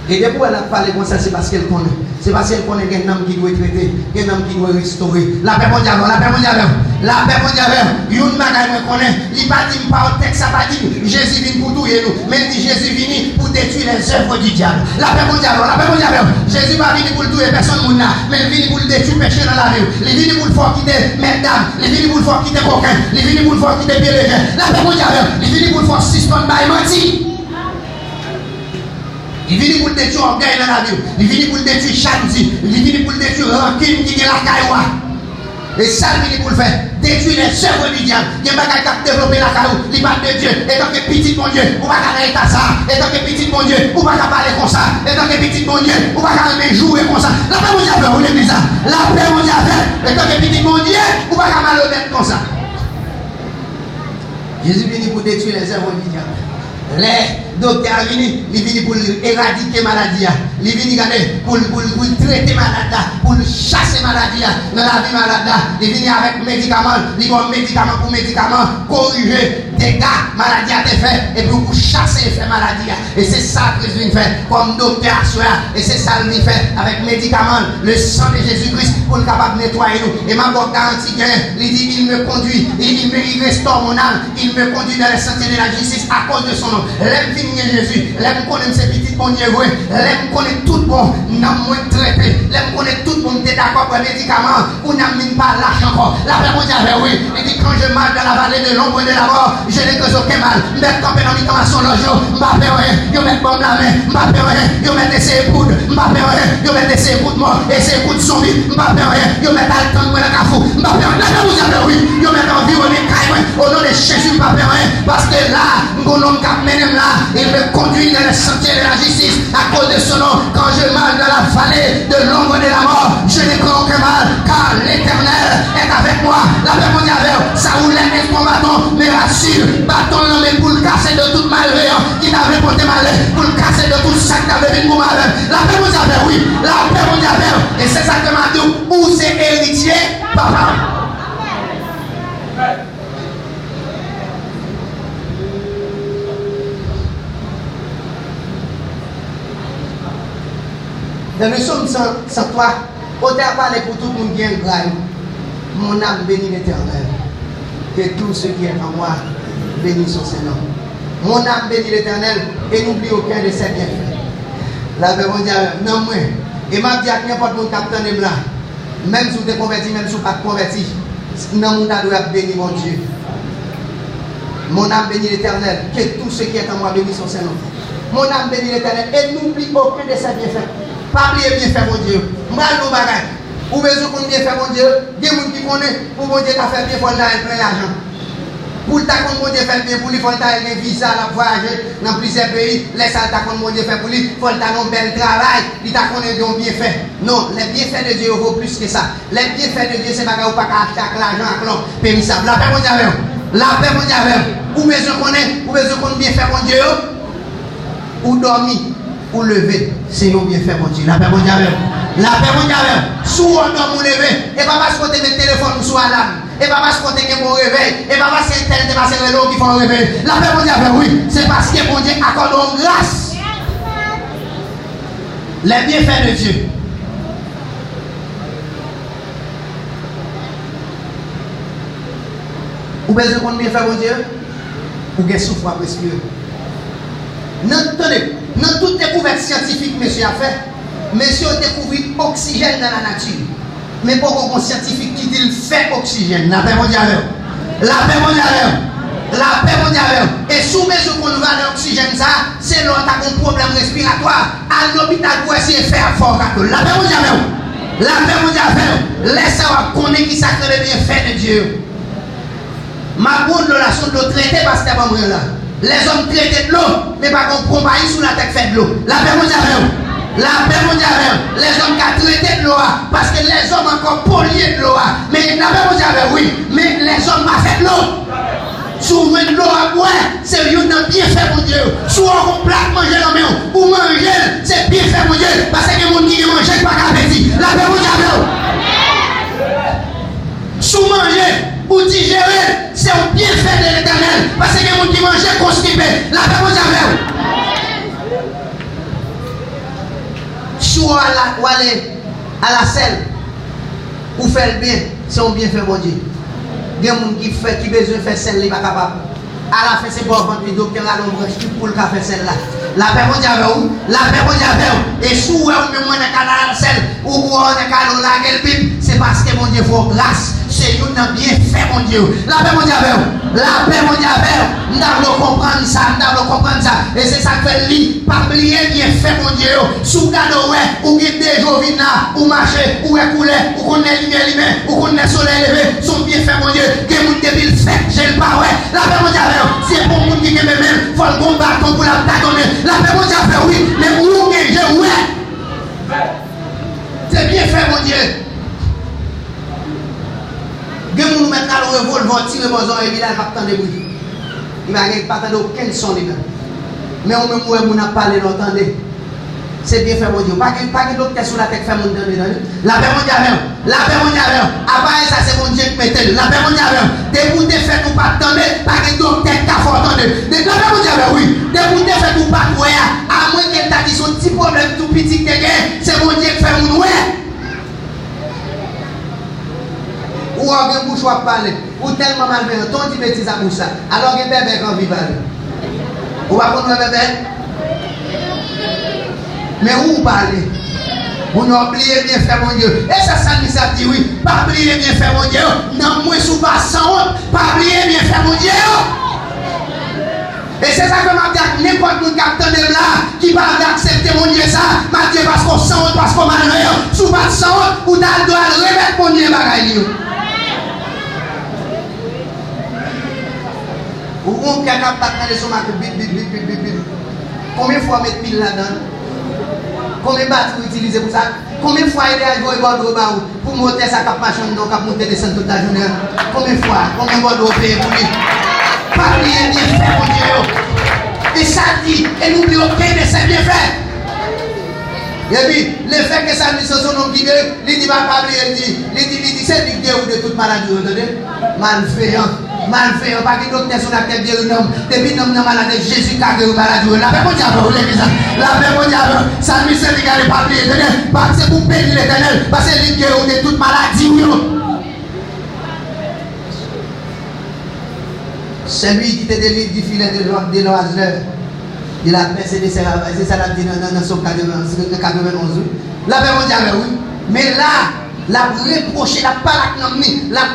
Et depuis elle a parlé comme ça, c'est parce qu'elle connaît. C'est parce qu'elle connaît qu'un homme qui doit traiter, qu'un homme qui doit restaurer. La paix mondiale, la paix mondiale, la paix mondiale. Une bagaille me connaît. Il pas dit par texte, ça pas dit Jésus vient pour tout et nous. Mais dit Jésus vient pour détruire les œuvres du diable. La paix mondiale, la paix mondiale. Jésus va venir pour tuer personne moun là, mais il vient pour détruire péché dans la vie. Il vient pour le faire quitter mesdames, il vient pour le faire quitter coquin, il vient pour le faire quitter pied. La paix mondiale, il vient pour le faire suspendre by menti. Il vient pour détruire orgueil dans la vie. Il vient pour détruire jalousie. Il vient pour détruire rancune qui est la caille. Et ça, il vient pour le faire. Détruire les œuvres du diable. Il y a des gens qui développer la caille. Il parle de Dieu. Et tant que petit mon Dieu, on va pas aller ça. Et tant que petit mon Dieu, on va pas parler comme ça. Et tant que petit mon Dieu, on va pas jouer comme ça. La paix mondiale, vous l'aimez ça. La paix mondiale. Et tant que petit mon Dieu, on va pas malhonnête comme ça. Jésus vient pour détruire les œuvres du diable. Les docteurs viennent, ils viennent pour éradiquer la maladie. Ils viennent pour traiter la maladie, pour chasser la maladie dans la vie malade. Ils viennent avec médicaments, ils vont médicament pour médicament, corriger des dégâts, maladie à te faire, et puis pour chasser et faire maladie. Et c'est ça que Jésus fait comme docteur à soi. Et c'est ça qu'il fait avec médicaments, le sang de Jésus-Christ pour le capable de nettoyer nous. Et ma bonne garantie, il dit, il me conduit, il restaure mon âme, il me conduit dans les sentiers de la justice à cause de son nom. L'aime finir Jésus, l'aime connaître ses petites bonnes vrai, l'aime connaître tout bon, n'a moins traité, l'aime connaître tout bon, t'es d'accord pour les médicaments, ou n'a même pas lâche encore. La paix mondiale, oui, il dit quand je marche dans la vallée de l'ombre et de la mort, je n'ai que aucun mal. Mettre campé dans mi-temps à son logement, m'a fait rien, yo mettre bombe la main, m'a fait rien, yo mettre ses poudres, m'a fait rien, yo mettre ses poudres morts et ses poudres zombies, m'a fait rien, yo mettre à temps dans la cafou, m'a fait rien. La paix mondiale, oui, yo mettre environner caille, au nom de Jésus, m'a fait rien, parce que là, mon homme qui mène là, il me conduit dans les sentiers de la justice à cause de son nom. Quand je marche dans la vallée de l'ombre de la mort, je n'ai aucun mal, car l'Éternel est avec moi. La paix mondiale, ça roule les mon bâton, mais rassure, bâton non mais pour le casser de tout malveillant qui t'avait porté malheur, pour le casser de tout ça qui t'avait mis pour malheur. La paix mondiale, oui, la paix mondiale, et c'est ça que m'a dit, où c'est héritier, papa. Dans le psaume 103, on t'a parlé pour tout le monde qui est grave. Mon âme bénit l'Éternel. Que tout ce qui est en moi bénisse son Seigneur. Mon âme bénit l'Éternel et n'oublie aucun de ses bienfaits. La paix mondiale, non, moi. Et m'a dit à n'importe mon capitaine là, même si vous êtes converti, même si vous n'êtes pas converti, non, mon âme doit bénir mon Dieu. Mon âme bénit l'Éternel. Que tout ce qui est en moi bénisse son Seigneur. Mon âme bénit l'Éternel et n'oublie aucun de ses bienfaits. Pas oublier bien faire mon Dieu. Mal nos bagages. Ou besoin qu'on bien faire mon Dieu. Des gens qui connaissent pour mon Dieu t'a fait bien, il faut plein l'argent. Pour ta qu'on mon Dieu fait bien pour lui, il faut t'avoir un visa à voyager dans plusieurs pays. Laisse ta qu'on mon Dieu fait pour lui, il faut t'avoir un bel travail. Il t'a qu'on un bien fait. Non, les bienfaits de Dieu vaut plus que ça. Les bienfaits de Dieu, c'est pas qu'on pas acheter l'argent à l'homme pémissable. La paix mondiale. La paix mondiale. Ou besoin qu'on est, ou besoin qu'on bien faire mon Dieu. Ou dormir. ou lever, c'est un bienfait, mon Dieu. La paix, mon Dieu, la paix, mon Dieu, sous on doit vous lever, et pas parce qu'on te met le téléphone sous alarme, et pas parce qu'on te met mon réveil, et pas parce que tel te passe le lot qui font réveil. La paix, mon Dieu, oui, c'est parce que mon Dieu accorde grâce. Les bienfaits de Dieu. Vous avez besoin de bienfaits, mon Dieu? Vous avez souffle à respirer. Dans toute découverte scientifique que monsieur a fait, monsieur a découvert l'oxygène dans la nature. Mais pourquoi un scientifique qui dit fait oxygène? La paix mondiale. La paix mondiale. La paix mondiale. Et sous mesure qu'on va l'oxygène, ça, c'est là qu'on a un problème respiratoire. À l'hôpital pour essayer de faire fort. La paix mondiale. La paix mondiale. Laissez moi connaître qui sacre le bienfait de Dieu. Ma bonne relation de l'eau traitée parce que c'est pas moi là. Les hommes traitent de l'eau, mais pas qu'on compagnie sous la tête fait de l'eau. La paix mondiale. La paix mondiale. Les hommes qui ont traité de l'eau, parce que les hommes encore pollués de l'eau. Mais la paix mondiale, oui. Mais les hommes ont fait de l'eau. Souvent de l'eau à boire, c'est un bien fait, mon Dieu. Souvent on plaque manger dans main, ou manger, c'est bien fait, mon Dieu. Parce que les gens qui mangent pas d'appétit. La paix mondiale. Sous manger. Pour digérer, c'est un bienfait de l'Éternel. Parce que les gens qui mangent constipé. La paix mondiale. Soit ou aller à la selle, ou faire le bien, c'est un bienfait mon Dieu. Il y a des gens qui besoin de faire celle, il n'est pas capable. À la fin, c'est pour vendre le docteur à l'ombre pour le faire celle-là. La paix mondiale, la paix mondiale. Et si vous avez même un celle, ou vous avez un canal la Bible, c'est parce que mon Dieu faut grâce. C'est un bien fait, mon Dieu. La paix mondiale, la paix mondiale. Nous devons comprendre ça, nous devons comprendre ça. Et c'est ça que fait lui, pas oublier bien fait, mon Dieu. Sous gado, ou qui des jovina, ou marcher, ou écouler, ou qu'on est lumière, ou qu'on est soleil levé, sont bien fait, mon Dieu. Que mon débile fait, j'ai le pas, ouais. La paix mondiale, c'est pour mon qui aime même, il faut le combattre pour la tagonner. La paix mondiale, oui, mais où que je, ouais. C'est bien fait, mon Dieu. Gen moun met à le revolver, tirer mon oreille, il a pas tant de bruit. Il va pas attendre aucun son lui-même. Mais on même où on a parlé l'entendez. C'est bien fait mon Dieu. Pas que docteur sur la tête fait mon Dieu. La paix mondiale. La paix mondiale. Après ça c'est mon Dieu qui met la paix mondiale. Des bouts de fait ou pas attendre, pas que docteur qui a fort attendre. La paix mondiale oui. Des bouts de fait ou pas ouais. À moins qu'elle t'a dit son petit problème tout petit que c'est mon Dieu qui fait mon ouais. Ou un bouche à parler, ou tellement malveillant, ton dit bêtise à bouche ça. Alors que bébé quand vit parler. Ou pas qu'on bébé? Mais où parler? Vous n'oubliez oublié bien faire mon Dieu. Et ça ça dit oui, pas oublier bien faire mon Dieu. Non, moi sous pas sans honte, pas oublier bien faire mon Dieu. Et c'est ça que m'a dit n'importe qui capteur là qui va accepter mon Dieu ça, m'a dit parce qu'on sans honte, parce qu'on malveillant, sous pas sans honte, ou dans doit remettre mon Dieu bagaille. Ou on qui a capté son marque, combien de fois mettre pile là-dedans? Combien de batteries utiliser pour ça? Combien de fois il est arrivé au bord pour monter sa cap machine, donc pour monter descendre toute la journée? Combien de fois? Combien de bord payer pour lui? Pas oublier bien fait, mon Dieu. Et ça dit, et n'oublie aucun de ses bienfaits. Et puis, le fait que ça dit son nom qui dit, il dit pas oublier, il dit, c'est lui qui de toute maladie, vous entendez? Malveillant. Malveillant, pas que docteur sur la tête de l'homme, depuis l'homme n'a malade, Jésus qui a guéri maladie. La paix mondiale, la paix mondiale, ça ne sert à pas oublier l'éternel, parce que c'est pour bénir l'éternel, parce que lui guérit de toute maladie. C'est lui qui te délivre du filet de l'oiseleur. Il a percé c'est ça l'a dit dans son 91. La paix mondiale, oui. Mais là, la reprocher, la pas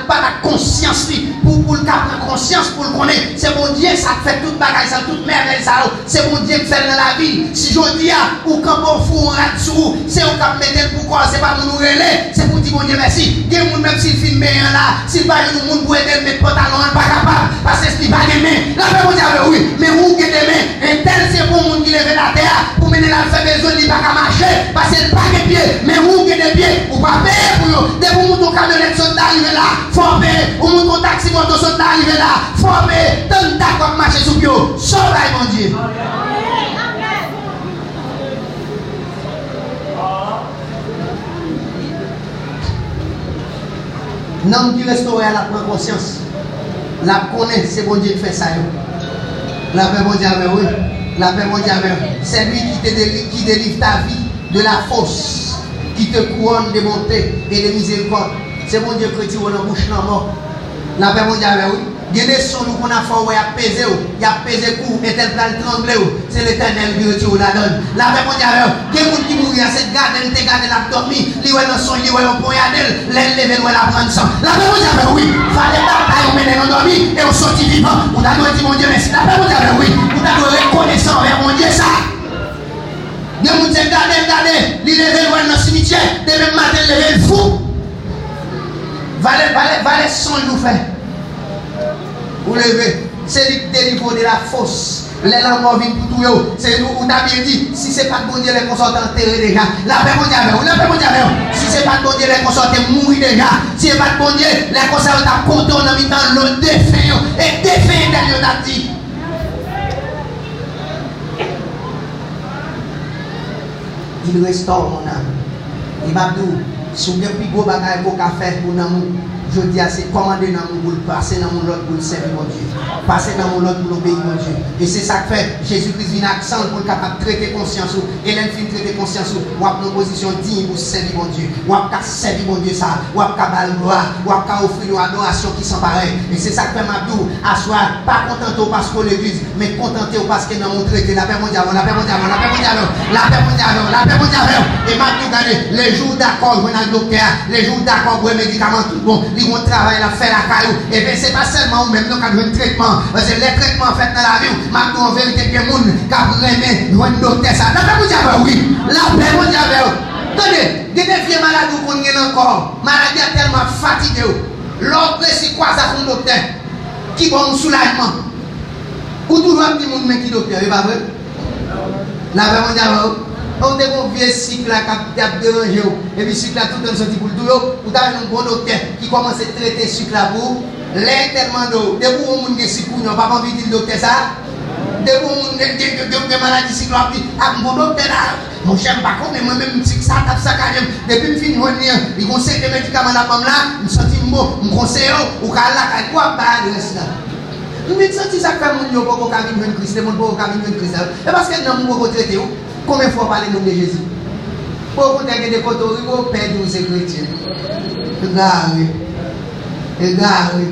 la conscience, pour le cap de conscience, pour le connaître. C'est mon Dieu, ça fait toute bagaille, ça toute merveille, ça. C'est mon Dieu qui fait dans la vie. Si je dis, ou quand on fout un rat-sous, c'est au cap mettre pourquoi, c'est pas pour nous relais, c'est pour dire mon Dieu merci. Il y a des gens, même s'il filme là, s'il va y avoir des gens pour aider, mettre pantalon, pas capable, parce que c'est pas des mains. La paix mondiale, oui, mais où que des mains, et tel c'est pour monde qui lève la terre, pour mener la fait besoin, il pas qu'à marcher, parce que pas des pieds, mais où que des pieds, ou pas payer pour eux. Dès que mon camionnette sont arrivés là, faut payer, ou mon taxi moto sont arrivés là, faut payer, tant d'accord marcher sous pied, sauve mon Dieu. Non qui restaure, elle prend conscience. La connaît, c'est bon Dieu qui fait ça. La paix mondiale, oui. La paix mondiale, c'est lui qui délivre ta vie de la fosse, qui te couronne de bonté et de miséricorde. C'est bon Dieu qui tire dans la bouche dans la mort. La paix mondiale, oui. Il y a des sons qu'on a fait, il a pesé, il a pesé coup, et tel plan tremblé, c'est l'éternel qui retire la donne. La paix mondiale, il y a des gens qui mourent, c'est garder, il a gardé la dormi, il y a un son, il y a un poignardel, l'enlever, il la prendre sang. La paix mondiale, oui, il fallait bataille, on met dans dormi, et on sortit vivant. On a dit, mon Dieu, merci. La paix mondiale, oui, on a dit reconnaissant vers mon Dieu, ça. Il y a des gens qui regardent, il lever dans le cimetière, de même matin, lever le fou. Valait son, il nous fait. Vous levez, c'est lui qui délivre de la fosse. Les lames viennent pour tout le monde. C'est nous, on a bien dit, si ce n'est pas de bon Dieu, les consorts enterrés déjà. La paix mondiale, la paix mondiale. Si ce n'est pas de bon Dieu, les consorts mourir déjà. Si ce n'est pas de bon Dieu, les consorts ont compté en habitant le défunt. Et défunt derrière la dit. Il restaure mon âme. Il m'a dit, si vous avez plus gros bagaille pour faire pour nous. Je dis à c'est commander dans mon boule, passer dans mon lot pour le servir mon Dieu. Passer dans mon lot pour l'obéir mon Dieu. Et c'est ça que fait Jésus-Christ vient accent pour capable de traiter conscience. Et l'un fin traiter conscience, ou à nos position digne pour servir mon Dieu. Ou à servir mon Dieu ça. Ou à balle gloire. Ou à offrir une adoration qui sont pareils. Et c'est ça que fait Mabdou. À soi, pas contenté parce que l'église, mais contenté parce que dans mon traité. La paix mondiale, la paix mondiale, la paix mondiale, la paix mondiale, la paix mondiale. Et Mabdou, regardez, les jours d'accord, vous avez le docteur, les jours d'accord, vous avez médicaments, tout bon. Ils vont travailler, la faire la caillou. Et bien, c'est pas seulement ou même nous qui avons un traitement. Parce que les traitements faits dans la vie, maintenant, en vérité, il y a des gens qui ont un docteur. La paix mondiale, oui. La paix mondiale. Attendez, il y a des vieux malades qui ont encore. Maladie est tellement fatiguée. L'autre, c'est quoi ça, un docteur qui a un soulagement. Ou toujours un petit monde qui est docteur, c'est pas vrai? La paix mondiale. On a un vieux cycle qui a dérangé. Et puis, cycle tout le sorti pour le tout. Vous avez un bon docteur qui commence à traiter ce cycle pour l'internement d'eau. Dès que vous avez un cycle, vous n'avez pas envie de dire docteur ça. Dès que vous avez une maladie cycle, vous avez un bon docteur là. Mon cher, par contre, moi-même, si ça tape ça quand même. Depuis que je finis, il conseille des médicaments là, comme là, je sens un mot, je conseille, ou quand là, il quoi, pas de reste là. Vous me dites, ça fait mon yo, pour qu'on vienne une crise, mon pour qu'on vienne une crise. Et parce que nous, nous, traiter. Combien de fois parler de Jésus? Pour vous dire que des côtés, vous perdez vos chrétiens. Regardez. Regardez.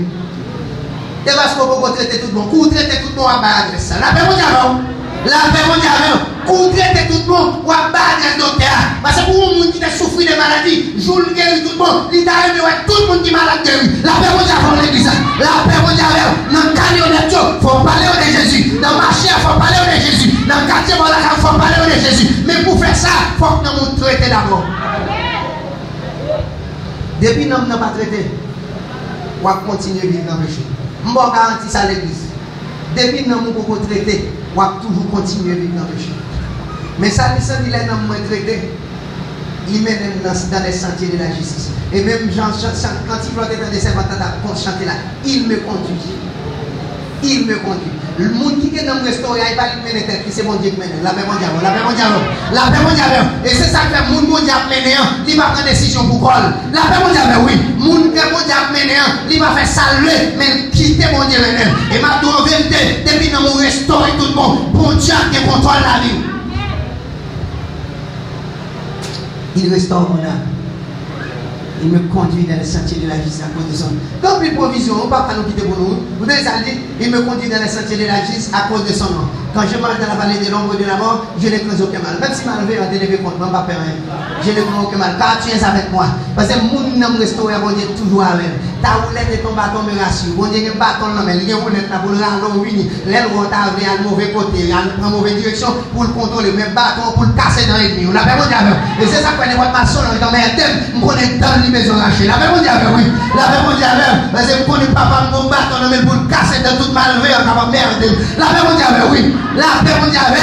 Et parce que vous traitez tout le monde. Vous traitez tout le monde à bas de ça. La paix mondiale. La paix mondiale. Vous traitez tout le monde à bas de docteur. Parce que pour vous qui a souffert de maladies, je vous guéris tout le monde. Il t'a aimé tout le monde qui est malade guéri. La paix mondiale dans l'église. La paix mondiale. Dans le carrière, il faut parler de Jésus. Dans le marché, il faut parler de Jésus. Dans le quartier, il faut parler de Jésus. Mais pour faire ça, il faut que nous traitions d'abord. Depuis que nous n'avons pas traité, on va continuer à vivre dans le péché. Je vais garantir ça à l'église. Depuis que nous n'avons pas traité, on va toujours continuer à vivre dans le péché. Mais ça, les gens qui n'ont pas traité, ils mènent dans les sentiers de la justice. Et même Jean, quand il va être dans des servants pour chanter là, il me conduit. Il me conduit. Le monde qui est dans le restaurant, il va lui mener tête, c'est mon Dieu qui mène. La paix mondiale, la paix mondiale, la paix mondiale. Et c'est ça que le monde mondial mener, il va prendre décision pour quoi? La paix mondiale, oui. Le monde mondial mener, il va faire saluer, mais quitter mon Dieu mener. Et maintenant, en vérité, depuis que nous restaurons tout le monde, bon Dieu qui contrôle la vie. Il restaure mon âme. Il me conduit dans le sentier de la justice à cause de son nom. Comme une provision, on ne va pas nous quitter pour nous. Vous avez dit, il me conduit dans le sentier de la justice à cause de son nom. Quand je marche dans la vallée de l'ombre de la mort, je n'ai crains aucun mal. Même si ma levée a délevé contre moi, je ne vais pas faire rien. Je n'ai crains aucun mal. Car tu es avec moi. Parce que mon nom restauré, mon Dieu, toujours avec. Ta roulette et ton bâton me rassure. Mon Dieu, il y a un bâton là, mais il y a une roulette là pour le rendre uni. L'aile va t'arriver à mauvais côté, à la mauvaise direction pour le contrôler. Mais bâton pour le casser dans les nuits. On a fait mon diable. Et c'est ça qu'on est votre maçon dans mes thèmes. Je connais dans les maisons rachées. La paix mon diable, oui. La paix mon diable. Parce que je connais papa, mon bâton pour le casser dans toute malveillance. La paix mon diable, oui. La paix mon diable.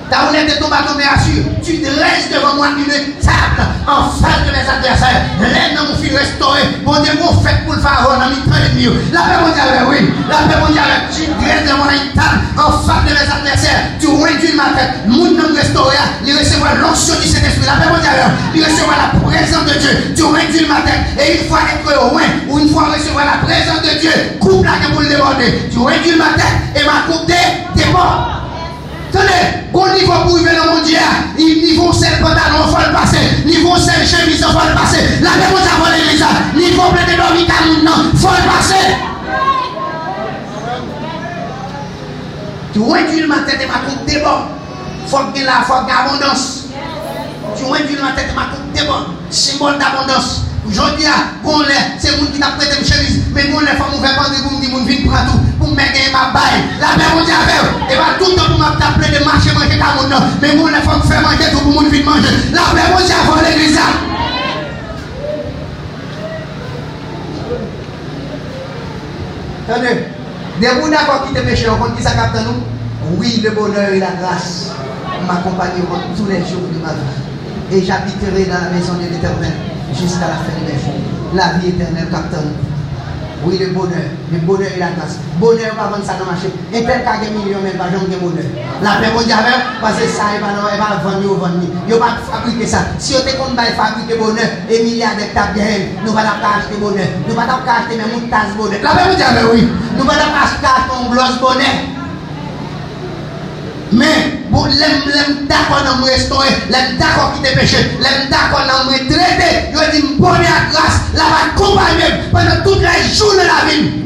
Ta roulette de ton bâton me rassure. Tu dresses devant moi une table en face de mes adversaires. L'aide dans mon fil restauré. Bon Dieu, mon fait pour le pharaon dans mes temps de mieux. La paix mondiale, oui. La paix mondiale, tu dresses devant moi une table en face de mes adversaires. tu réduis ma tête. Moun dans le restaurant, il recevra l'onction du Saint-Esprit. La paix mondiale, il recevra la présence de Dieu. Tu réduis ma tête. Et une fois être loin, ou une fois recevoir la présence de Dieu, coupe la pour le demander. Tu réduis ma tête et ma coupe t'es mort. Tenez, au niveau pour vivre dans mon Dieu, niveau seul pantalon, il faut le passer. Niveau seul chemise, il faut le passer. La paix mondiale pour l'église. Niveau plein de dormitoires, il faut le passer. Tu réduis ma tête et ma coupe déborde. Il faut que la foi d'abondance. Tu réduis ma tête et ma coupe déborde. Symbole d'abondance. Aujourd'hui, c'est le monde qui t'a prêté une chemise. Mais mon les femmes ouvertes pour me dire mon vin prend tout. Pour me gagner ma baille. La paix mondiale avec. Et va tout le temps pour m'appeler de marcher manger ta monde. Mais mon les femmes faire manger tout pour mon vin manger. La paix mondiale pour l'église. Attendez. Des gens d'accord qui te péché, on compte qui ça capte nous? Oui, le bonheur et la grâce m'accompagneront tous les jours de ma vie. Et j'habiterai dans la maison de l'Éternel jusqu'à la fin de mes jours. La vie éternelle capte nous. Oui, le bonheur et la grâce. Bonheur, pas vendre ça dans le marché. Et tel qu'à des millions, même pas jamais de bonheur. La paix mondiale, parce que ça, il va vendre, il va vendre. Il va fabriquer ça. Si on te compte pas fabriquer bonheur, et milliardaires tapent bien, nous allons pas acheter bonheur. Nous allons pas acheter même une tasse bonheur. La paix mondiale, oui. Nous allons pas acheter un blouse bonheur. Mais, l'aime d'accord dans mon restaurant, l'aime d'accord qui te péché, l'aime d'accord dans mon traité, je dis bonne grâce, la va accompagner pendant toutes les jours de la vie.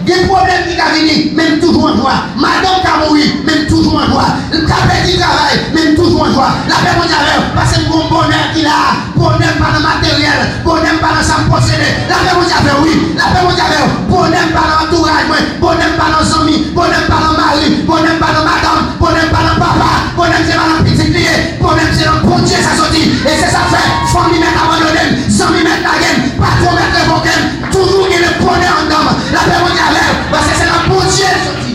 Des problèmes qui viennent, même toujours en joie. Madame qui a mouru, même toujours en joie. Le café qui travaille, même toujours en joie. La paix mondiale, parce que mon bonheur qu'il a, bonheur par le matériel, bonheur par le sang possédé. La paix mondiale, oui. La paix mondiale, bonheur par l'entourage, bonheur par nos amis, bonheur par le mari, bonheur par le madame, bonheur par le papa, bonheur c'est par le petit client, bonheur c'est dans le bon Dieu, ça sortit. Et c'est ça fait, famille mettre abandonné, amis mettre la gaine, patron mettre le bouquin, toujours il y a le bonheur en homme. La paix mondiale, parce que c'est la bonne Dieu sorti.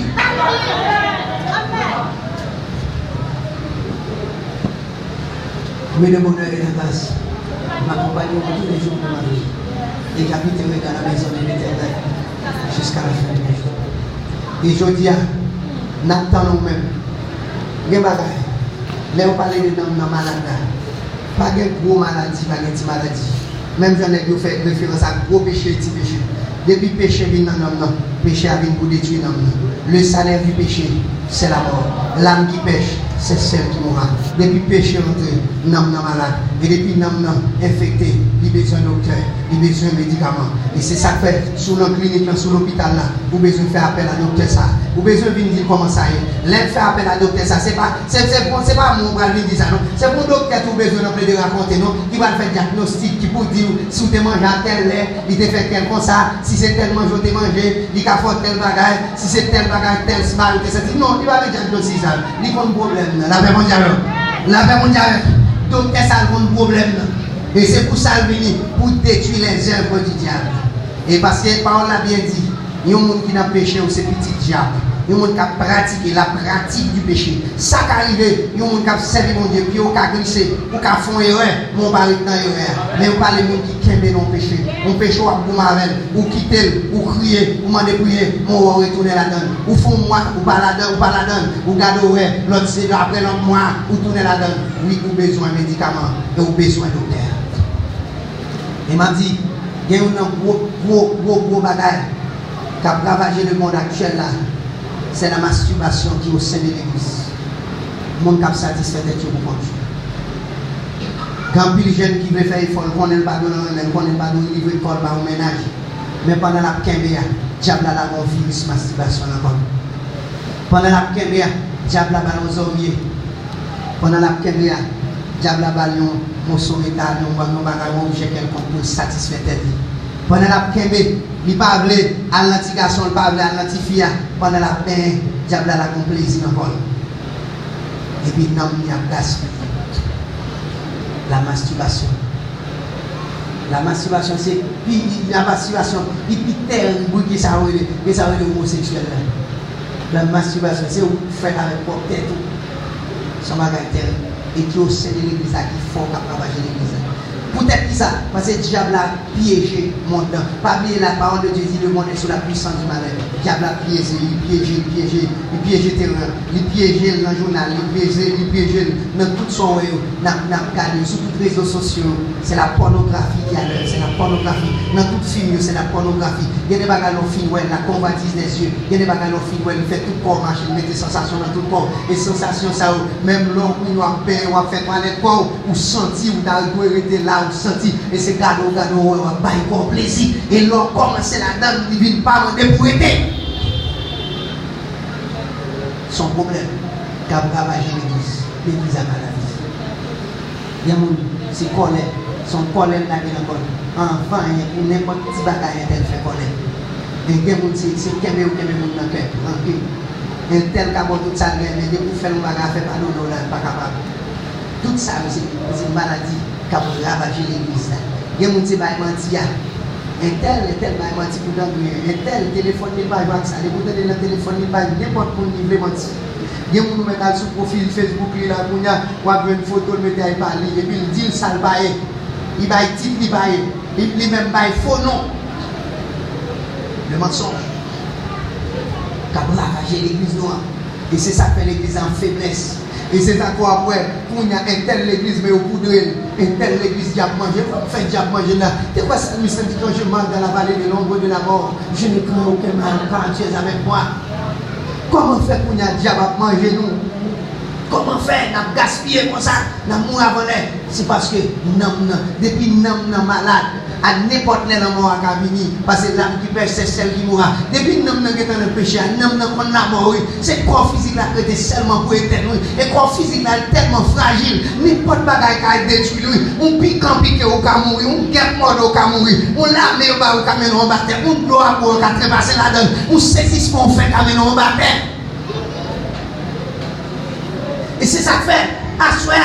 Oui, le bonheur et la grâce m'accompagneront tous les jours de ma vie. Et j'habiterai dans la maison de l'Éternel jusqu'à la fin de mes jours. Et je dis à Nathan nous-mêmes, les bagailles, les on parle de nos malades, pas de gros maladie, pas de petite maladie. Même j'en ai fait référence à gros péché et petit péché. Depuis le péché vient dans l'homme, le péché a venu pour détruire l'homme. Le salaire du péché, c'est la mort. L'âme qui pêche, c'est celle qui mourra. Depuis le péché rentré, l'homme est malade. Et depuis l'homme est infecté, il a besoin de docteur, il a besoin de médicaments. Et c'est ça que fait, sur la clinique, sur l'hôpital, vous avez besoin de faire appel à docteur ça. Vous avez besoin de venir dire comment ça est. L'aide faire appel à docteur ça, c'est pas mon bras de dire ça, non. C'est pour le docteur qui a besoin de raconter, non. Qui va faire diagnostic, qui peut dire si vous avez mangé à tel lait, il te fait tel comme ça. Si c'est tel mange, vous mangé, il a fait tel bagage, si c'est tel bagage, tel smile, non, il va faire diagnostic ça. Il y a un problème. La paix mondiale. La paix mondiale. Donc, ça a un problème. Et c'est pour ça qu'il vient pour détruire les œuvres du diable. Et parce que la parole l'a bien dit, il y a un monde qui n'a péché ou c'est petit diable. Il y a un monde qui a pratiqué la pratique du péché. Ça qui arrive, il y a un monde qui a servi mon Dieu, puis il a glissé, ou qui a fait une erreur, mon parle dans l'erreur. Mais on parle de monde qui aime non péché. On péché ou mavel, ou quitter, ou crier, ou demander prier, mon retourner là-dedans. Ou font moi, ou pas là-dedans, ou garder l'autre c'est après l'autre mois, ou tourner là-dedans. Oui, ou besoin de médicaments, et ou besoin de docteur. Il m'a dit, il y a un gros bagage qui a ravagé le monde actuel là. C'est la masturbation qui est au sein de l'église. Le monde qui a satisfait d'être pour compte. Quand les jeunes qui veulent faire effort, on ne pas donner livre de corps au ménage. Mais pendant la Kembéa, diable a un virus masturbation encore. Pendant la Kembéa, diable a un zormier. Pendant la Kembéa, diable a un morceau métal, un objet quelconque pour satisfaire tête. Pendant la Kembé, il ne parle à l'anti-garçon, il parle à l'anti-fille. Pendant la paix, diable a un plaisir encore. Et puis, non, il y a gaspillé. La masturbation. La masturbation, c'est la masturbation, il peut terrible que ça va homosexuel. La masturbation, c'est où faire avec votre tête. Son bagage terrible. Et qui au sein de l'église, qui font qu'à ravager l'église. Peut-être ça, parce que le diable a piégé le monde. Pas oublier la parole de Dieu dit le monde est sous la puissance du malheur. Le diable a piégé, il piégé terreur, il piégé dans le journal, il piégé dans tout son regardé, sur tous les réseaux sociaux. C'est la pornographie qui a l'heure, c'est la pornographie. Dans tout film, c'est la pornographie. Il y a des bagages dans le film, la convoitise des yeux. Il y a des bagages dans le film, il fait tout le corps marcher, il met des sensations dans tout le corps. Et sensations, ça, même l'homme, il a fait toilette corps, ou senti, ou dans le rester là, ou senti. Et c'est gado, on va pas plaisir. Et l'homme commence là-dedans, il ne vient pas pour aider. Son problème, quand vous ravagez l'église à maladie. Il y a c'est colère, son colère là qui est encore. Enfant, il n'y a n'importe quel petit bagage qui fait colère. Et il y a des gens qui sont dans le cœur. Et tel qu'à tout ça, mais dès que vous faites un bagage, fait pas d'eau, pas capable. Tout ça, c'est une maladie qui a ravagé l'église. Il y a des gens qui sont mentis. Un tel va mentir pour d'enduire. Un tel téléphone n'est pas joué ça. Les bouteilles de téléphone n'est pas n'importe quoi qui veut mentir. Il y a des gens qui mettent sur le profil Facebook, il a une photo, il met à parler, et puis il dit ça le bail. Il va dire, il même bail faux nom. Le mensonge. Qui a ravagé l'église noire. Et c'est ça qui fait l'église en faiblesse. Et c'est encore après, pour y a un tel l'église, mais au bout de elle, un tel l'église qui a mangé, fait diable manger là. C'est quoi ça, nous sommes dit quand je mange dans la vallée de l'ombre de la mort, je ne crains aucun mal, car tu es avec moi. Comment faire pour y a diable à manger nous? Comment faire? Nous gaspiller comme ça, nous mourons avant l'air. C'est parce que depuis nous sommes malades. À n'importe quel moment à venir, parce que l'âme qui pêche, c'est celle qui mourra. Depuis que nous sommes dans le péché, nous sommes dans la mort. C'est le corps physique là qui est seulement pour éternel. Et le corps physique là est tellement fragile. N'importe bagaille qui a détruit lui. On pique au cas mourir, on guette mort au cas mourir, on lame au cas mourir, on baptême, on doit pour qu'à trépasser la donne, on saisit ce qu'on fait qu'à mourir au baptême. Et c'est ça que fait. Assoir.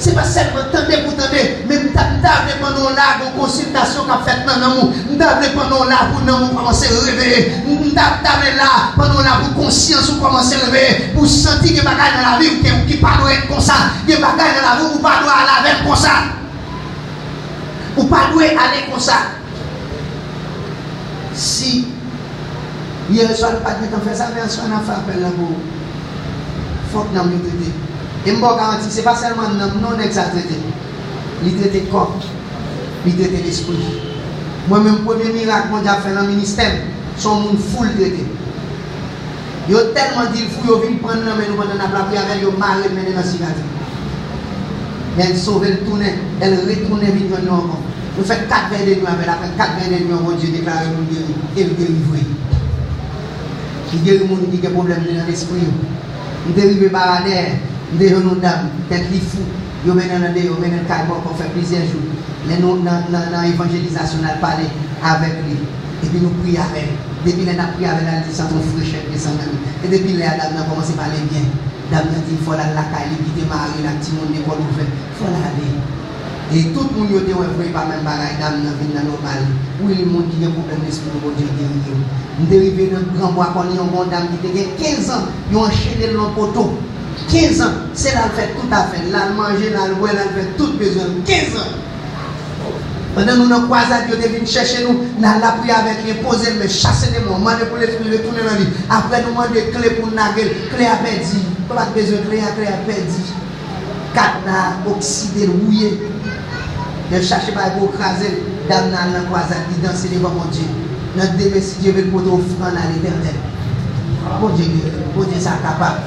C'est pas seulement tenter pour tenter, mais nous avons pendant là pour consultation qu'a fait dans nous. Nous avons pendant là pour nous commencer à réveiller. Nous avons là pendant là pour conscience pour commencer à réveiller, pour sentir que des bagages dans la vie qui ne doit être comme ça, des bagages dans la vie où pas doit aller comme ça, ou pas doit aller comme ça. Si hier soir pas de faire ça, mais soir on a fait appel là pour faut que nous nous et je garantis, ce n'est pas seulement non exagéré. Il traite le corps, il traite l'esprit. Moi-même, le premier miracle que j'ai fait dans le ministère, son monde full traité. Ils ont tellement dit qu'il faut venir prendre nous pendant la prière avec eux, marrer mener dans la cigarette. Elle sauve le tourner, elle retourne vite dans nous encore. Nous faisons 4 veilles de nuit avec la 4 veilles de nuit, mon Dieu déclare nous guérir et nous délivrer. Il guérit les gens qui ont des problèmes dans l'esprit. Nous délivrer par la terre. Nous devons dames, tête les fous, nous menons dans le cadre pour faire plusieurs jours. Nous, dans l'évangélisation, nous parlons avec lui. Et puis nous prions avec lui. Depuis nous avons prié avec lui, nous sentons fraîcheur descendre. Et depuis là, nous avons commencé à parler bien. Nous avons dit qu'il faut aller à la caille, quitter Marie, la petite monde, l'école ouverte. Il faut aller. Et tout le monde qui est pas même bagaille, nous avons dans normal. Oui, le monde qui a un problème d'esprit, nous avons dit qu'il nous dérivons dans le grand bois, qu'on a une bonne dame qui a 15 ans, ils ont enchaîné le poteau. 15 ans, c'est là le fait tout à fait. Là, le manger, là, le boire, là, le fait tout besoin. 15 ans. Pendant nous, nous croisons, Dieu devine chercher nous, nous la prière avec les poser, mais chasser les mots, demander pour les retourner dans lui. Après, nous demander clé pour naguer, clé à perdu. Pas besoin de clé à perdu. Cadenas, oxydé, rouillé. Ne cherchez pas pour écraser, dame, nous croisons, dit danser devant mon Dieu. Notre début, si Dieu veut le poteau offrande à l'éternel. Bon Dieu, ça capable.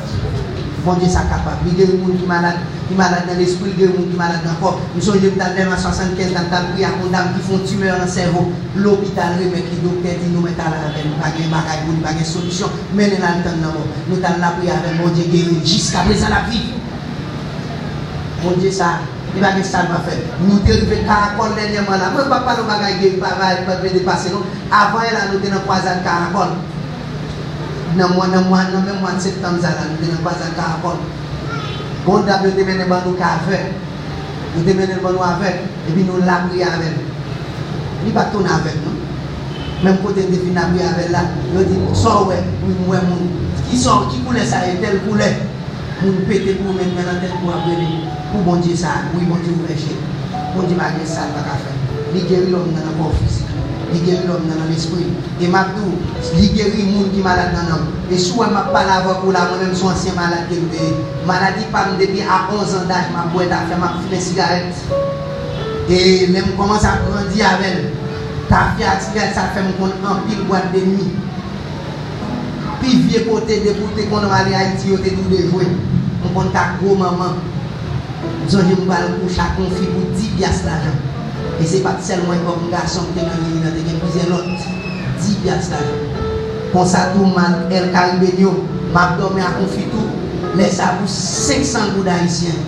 Bon Dieu, ça capable. Il y a des gens qui sont malades dans l'esprit, il y a des gens qui sont malades dans le corps. Nous sommes dans le 75 dans le prix à condamner qui font tumeur dans le cerveau. L'hôpital remet les docteurs dit nous mettons là avec nous, pas de bagaille, pas de solution. Mais nous avons nous avons la prière avec mon Dieu guéri jusqu'à présent la vie. Mon Dieu, ça. Il va que ça va faire. Nous dérivons caracol dernièrement là. Moi, papa, nous bagaille guéri, pas dépasser nous. Avant là, nous avons croisé caracol. Dans le mois de septembre, nous avons pas un caracol. Bon, nous avons démené nous avec. Nous démené nous avec. Et puis nous l'avons pris avec. Il va tourner avec nous. Même côté de fin d'abri avec là, nous dit, sort, ouais, oui, qui sort, qui coulait ça, et tel coulait. Nous péter pour mettre dans la tête pour appeler. Pour bon Dieu ça, oui, bon Dieu vous péché. Bon Dieu m'a dit ça pas qu'à faire. Il guérit l'homme dans le corps physique. Il guérit l'homme dans l'esprit. Et m'a dit, il guérit le monde qui est malade dans l'homme. Et souvent m'a parlé avec vous là, moi-même suis ancien malade qui est maladie pas depuis à 11 ans d'âge m'a boire à faire m'a fumer cigarette. Et même commence à grandir avec elle. Ta fille à cigarette ça fait mon en pile boîte de nuit. Puis vieux côté député qu'on va aller à Haïti, on est tous les jouets. On compte ta gros maman. Nous avons dit pour chaque fille pour 10 piastres l'argent. Et ce n'est pas seulement comme garçon qui est dans l'île, il y a plusieurs autres. 10 piastres l'argent. Comme ça, tout le monde, El Caribénio, m'a dormi à confiture, laisse ça pour 500 gouttes haïtiens.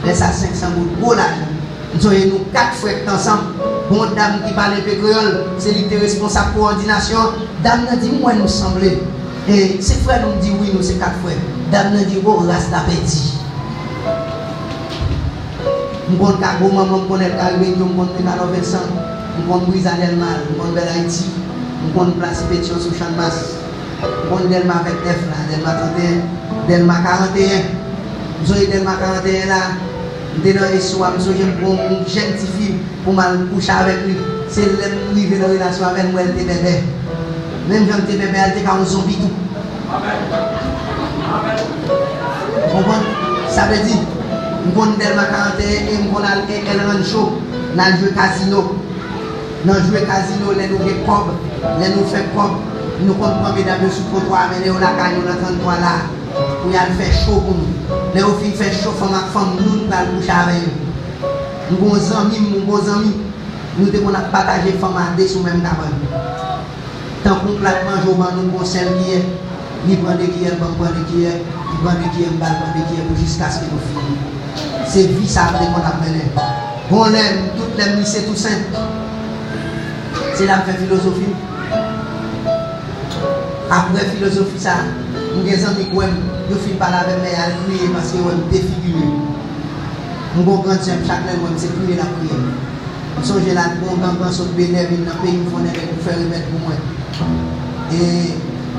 Laisse ça 500 gouttes, gros l'argent. Nous avons nous 4 frères ensemble. Bon dame qui parle un peu créole, c'est lui qui est responsable pour coordination. Dame nous dit, moi nous semblons. Et ces frères nous disent oui, nous c'est 4 frères. Dame nous dit, oh, reste l'appétit. Nous connaissons maman, nous connaissons Caribéen, nous connaissons Vincent, nous connaissons Brisa Delma, nous connaissons Bel Haïti, nous connaissons Place Pétion sur Champ de Masse, nous connaissons Delma avec F là, Delma 31, Delma 41. Nous avons Delma 41 là, nous sommes dans les soirs, nous sommes pour une jeune fille pour mal coucher avec lui. C'est l'homme qui vient dans la relation avec nous, elle était bébé. Même quand tu es bébé, elle était comme un zombie tout. Vous comprenez? Ça veut dire, nous connaissons Delma 41 et nous connaissons elle rend chaud. Nous avons joué casino. Nous avons joué casino, nous avons fait cob, nous avons fait cob. Nous comprenons mesdames sous trottoir, mais nous avons la caille, nous avons 33 là. Pour y aller faire chaud pour nous. Nous avons fait chaud pour ma femme, nous allons coucher avec nous. Nous avons amis, nous devons partager femme à deux sous même cabane. Tant qu'on plate mange au banc, nous avons celle qui est, ni prendre qui est, bon prendre qui est, ni prendre qui est, mal prendre qui est, jusqu'à ce que nous finissions. C'est vie ça qu'on a mené. On aime, toutes les nuits, c'est tout simple. C'est là que fait philosophie. Après philosophie, ça, nous avons des amis qui nous filent par la même à crier parce qu'ils ont défiguré. Nous avons grand simple, chaque fois, c'est prier la prière. Nous sommes là, nous avons un saut de bénévole dans le pays, nous avons faire remettre pour moi. Et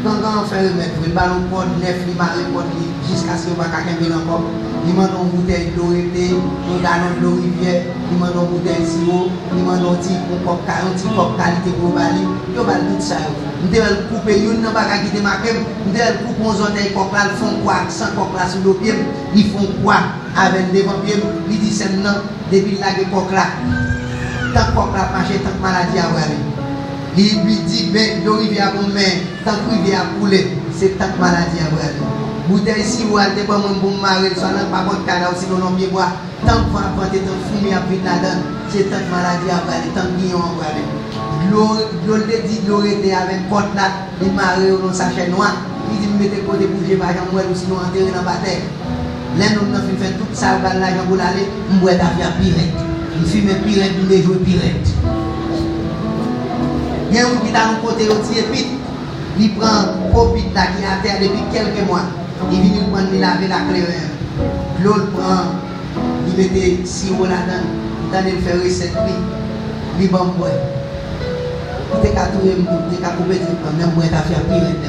quand on fait remettre, le ballon porte neuf, il m'a reporté jusqu'à ce que je ne puisse pas encore. Il m'a donné une bouteille d'eau, un gallon d'eau rivière, il m'a donné une bouteille de sirop, il m'a donné un petit cop qualité pour Bali. Il m'a tout ça. Je vais couper une, je ne vais pas quitter ma crème. Je vais couper un zone de cop là, ils font quoi? Sans cop là sur le pied, ils font quoi? Avec des vampires, ils disent c'est non, depuis la cop là. Tant que cop là marche, tant que maladie a ouvert. Il lui dit, ben, l'eau rivière pour main, tant que rivière a coulé, c'est tant que maladie a ouvert. Bouteille si vous allez pas mon bon mari, soit dans pas votre canal aussi qu'on a bien boire. Tant que vous apportez tant fumée à vite là-dedans, c'est tant que maladie à ouvert, tant que guillon a ouvert. L'eau le dit, l'eau était avec porte là, il mari au sachet noir, il dit, mettez côté bouger, par exemple, ou sinon enterrer dans la bataille. L'un nous avons fait tout ça, on va l'argent pour l'aller, on boit ta vie à pirate. Il fume pirate, il joue pirate. Il y a un qui a un côté aussi et il prend un copie là qui est à terre depuis quelques mois. Il vient prendre, il laver la clé. L'autre prend, il mettait sirop là-dedans, il fait recette, il va boire. Il est capable de même boire ta fille à pirate.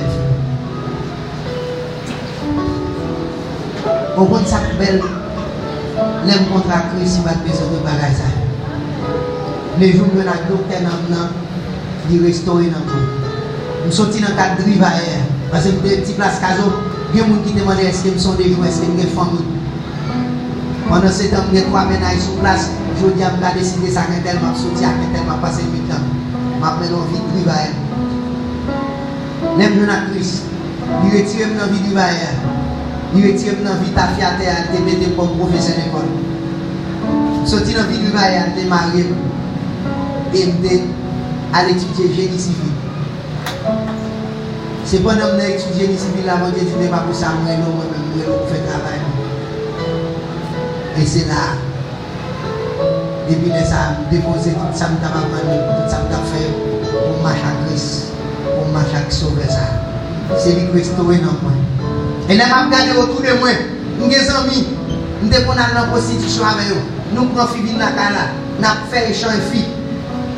Au compte ça belle, l'aime contre la crise, il va besoin de bagages. Les jours où on a docteur il restaure dans tout. Nous sommes dans le cadre de Rivaère. Parce que des petites places caso, il y a des gens qui demandent est-ce qu'ils sont des joueurs, est-ce qu'ils ont des familles. Pendant ce temps, il y a 3 ménages sur place. Je dis à me décider ça, que tellement sorti, que tellement passé 8 ans. Je m'appelle en vie de Rivaère. L'aime dans la crise. Il retire dans la vie de Rivaère. Il retire dans la vie de ta fille à terre, il te met comme professeur d'école. Sorti dans la vie de Rivaère, il te marié. Et à l'étudier génie civil. C'est pendant que je étudié génie civil, là, je dis pas pour ça, moi, je fais travail. Et c'est là, depuis ça, déposer tout ça, tout ça, fait pour marcher à Christ, pour marcher à sauver ça. C'est lui qui restaurer dans moi. Et là, je regarde autour de moi, nous des amis, nous sommes dans la prostitution avec eux. Nous prenons fille dans la cala, nous avons fait échange de filles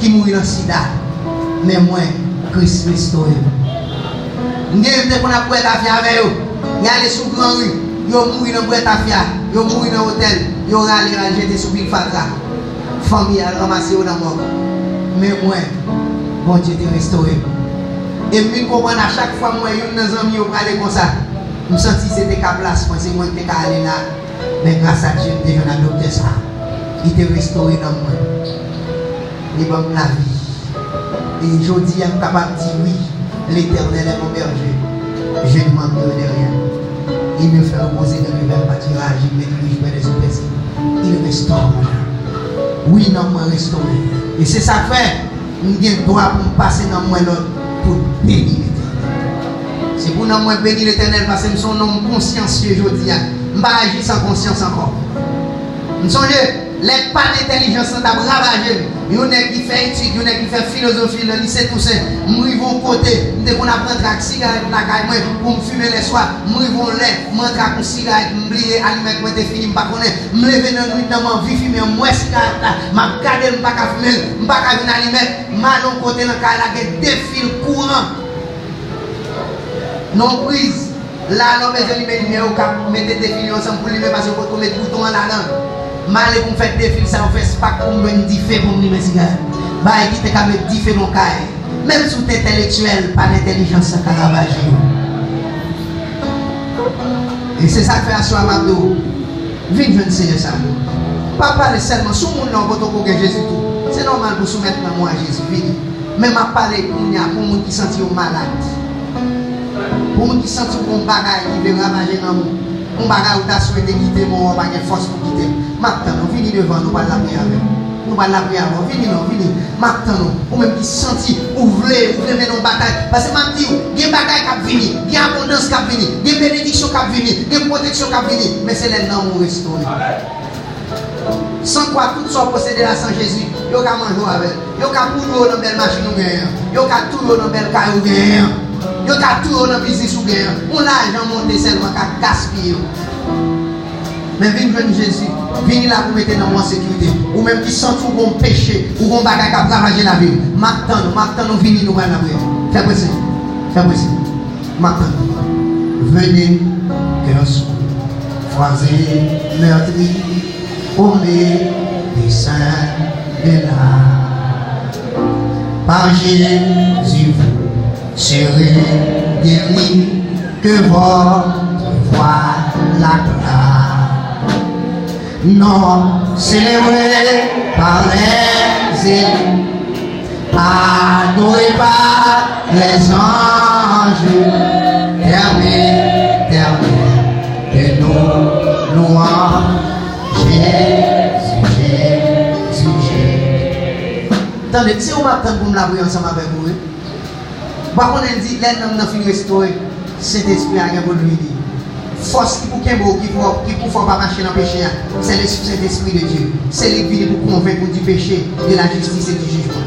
qui mourent dans le sida. Mais moi, Christ restaure. Nous avons la boîte à faire avec eux. Ils allaient sous grand rue. Ils mourent dans la boîte à faire. Ils mourent dans l'hôtel. Ils allaient jeter sous Big Fatra. famille a ramassé au mort. Mais moi, bon Dieu te restauré. Et puis, comprendre à chaque fois, moi, une des amis au parler comme ça, je me sens que c'était qu'à place, moi, c'est moi qui suis allé là. Mais grâce à Dieu, je suis adopté ça. Il te restauré dans moi. Il m'a la vie. Et je dis, je suis capable de dire oui, l'Éternel est mon berger. Je ne manque de rien. Il me fait reposer dans le verre pâturage, il m'écrit près des eaux. Il restaure mon âme. Oui, non, moi restauré. Et c'est ça que fait, je ai droit pour me passer dans moi l'autre pour bénir l'Éternel. C'est pour moi bénir l'Éternel parce que je suis un homme consciencieux aujourd'hui. Je ne vais pas agir sans conscience encore. Vous songez, les pas d'intelligence sont à ravager. Il y en a qui fait études, il y en a qui fait philosophie, le lycée tout ça. Moi, ils vont côté, dès qu'on apprend à cigarette la caille, pour me fumer les soirs, moi, ils vont lait, m'entrer à une cigarette, m'oublier, allumer, moi, t'es fini, m'pas connaître, me lever dans la nuit, dans ma vie, fumer, moi, cigarette là, m'a gardé, m'pas qu'à fumer, m'pas qu'à venir allumer, m'a non côté dans la caille là, des fils courants. Non prise. Là, l'homme est allumé, il met au cap, mettez des fils ensemble pour lui, parce que vous mettez le bouton en là-dedans. Malé pour me faire des fils, ça vous fait pas pour me dire fait pour me cigarette. Bah, qui te qu'à mettre 10 fait mon caille. Même si vous êtes intellectuel, pas d'intelligence, ça caravager. Et c'est ça que fait à soi, Mabdo. Viens, je ne sais ça. Pas parler seulement, sous mon nom, votre pour Jésus tout. C'est normal pour soumettre moi à Jésus. Viens. Mais m'a parlé pour les qui sentent malade. Pour les qui sentent qu'on bagaille, qui veut ravager dans nous. On bagaille où tu as souhaité quitter mon on va avoir force pour quitter. Maintenant, nous venons devant, nous allons la prière avec. Nous allons la prière avec. Venez. Maintenant, ou même qui sentit, ou voulez mener nos batailles. Parce que je dis, il y a des bagailles qui viennent, il y a abondance qui vient, il y a bénédiction qui vient, il y a protection qui vient. Mais c'est les noms qui restaurent. Sans quoi, tout soit possédé là sans Jésus, il y a manger avec. Il y a tout dans belle machine ou bien. Il y a tout dans belle caille ou bien. Il y a tout dans business ou bien. On l'argent monté seulement qu'à gaspiller. Mais venez Jésus, venez là pour mettre dans mon sécurité. Ou même qui sentent ou bon péché, ou bon bagage qui a travaillé la vie. Maintenant, venez nous voir la prière. Fais possible. Maintenant, venez, cœur sourd, croisé, meurtri, paumé, des saints de là. Par Jésus, vous serez guéris, que votre voix la gloire. Non, célébré par les élus, adoré par les anges, terminé, de nos louanges, Jésus. Attendez, si on m'attend pour me la prier ensemble avec vous, par contre, elle dit, l'homme n'a fini restaurer, Saint-Esprit a rien pour lui dire. Force qui pour qu'il ne faut pas marcher dans le péché, c'est l'Esprit de Dieu. C'est l'Église pour convaincre du péché, de la justice et du jugement.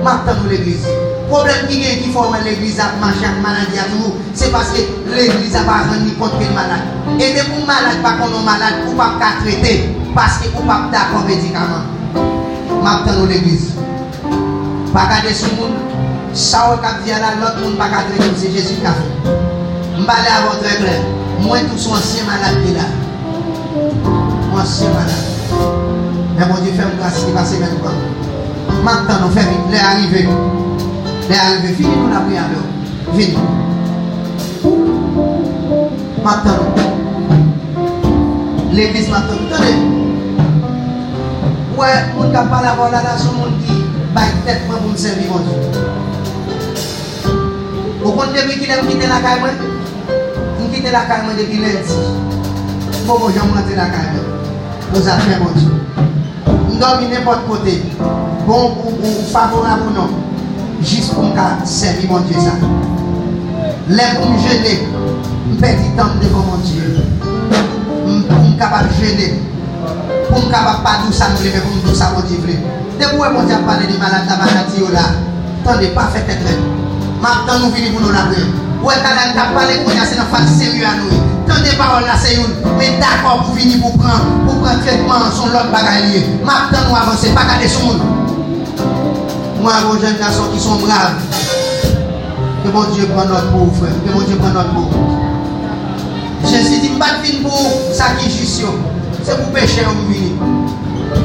Maintenant, nous l'église. Le problème qui faut que l'église a marché en maladie à tout, c'est parce que l'église n'a pas rendu compte qu'elle est malade. Et de pour malade, pas qu'on est malade, ou pas qu'à traiter, parce que ou pas d'accord médicament. Maintenant, nous l'église. Pas garder ce monde, ça ou cap dire là, l'autre monde pas qu'à traiter, c'est Jésus qui a fait. Je vais aller à votre clair. Moi, tous sont anciens malades qui là. Moi, ancien malade. Mais mon Dieu, fait grâce qui va se mettre quoi. Maintenant, nous faisons vite. Les arrivés. Fini nous la prière. Vite. Maintenant. L'église maintenant. Attendez. Ouais, on ne peut pas la voir là, sur le monde qui va être pour me servir mon Dieu. Vous comptez depuis qu'il a quitté la caille, on quitte la caille depuis lundi. Bon, j'aime rentrer la caille. Nous avons fait mon Dieu. Nous dormons n'importe côté. Bon ou favorable ou non. Juste pour me servir mon Dieu. Les pour me gêner. Je perds du temps devant mon Dieu. Pour me capable de gêner. Pour me capable pas d'où ça me mais pour me d'où ça me dit. Depuis que mon Dieu a parlé de malade, la maladie là. Attendez, pas fait être. Maintenant, nous venons pour nous la prière. Ouais, quand on a parlé, c'est une phase sérieuse à nous. Tant de paroles là, c'est une. Mais d'accord pour venir pour prendre traitement sur l'autre bagaille. Maintenant, nous avançons, pas garder son monde. Moi, vos jeunes garçons qui sont braves. Que mon Dieu prenne notre pauvre frère. Que mon Dieu prenne notre pauvre. Jésus dit, je ne pas pour ça qui est juste. C'est pour pécher au venir.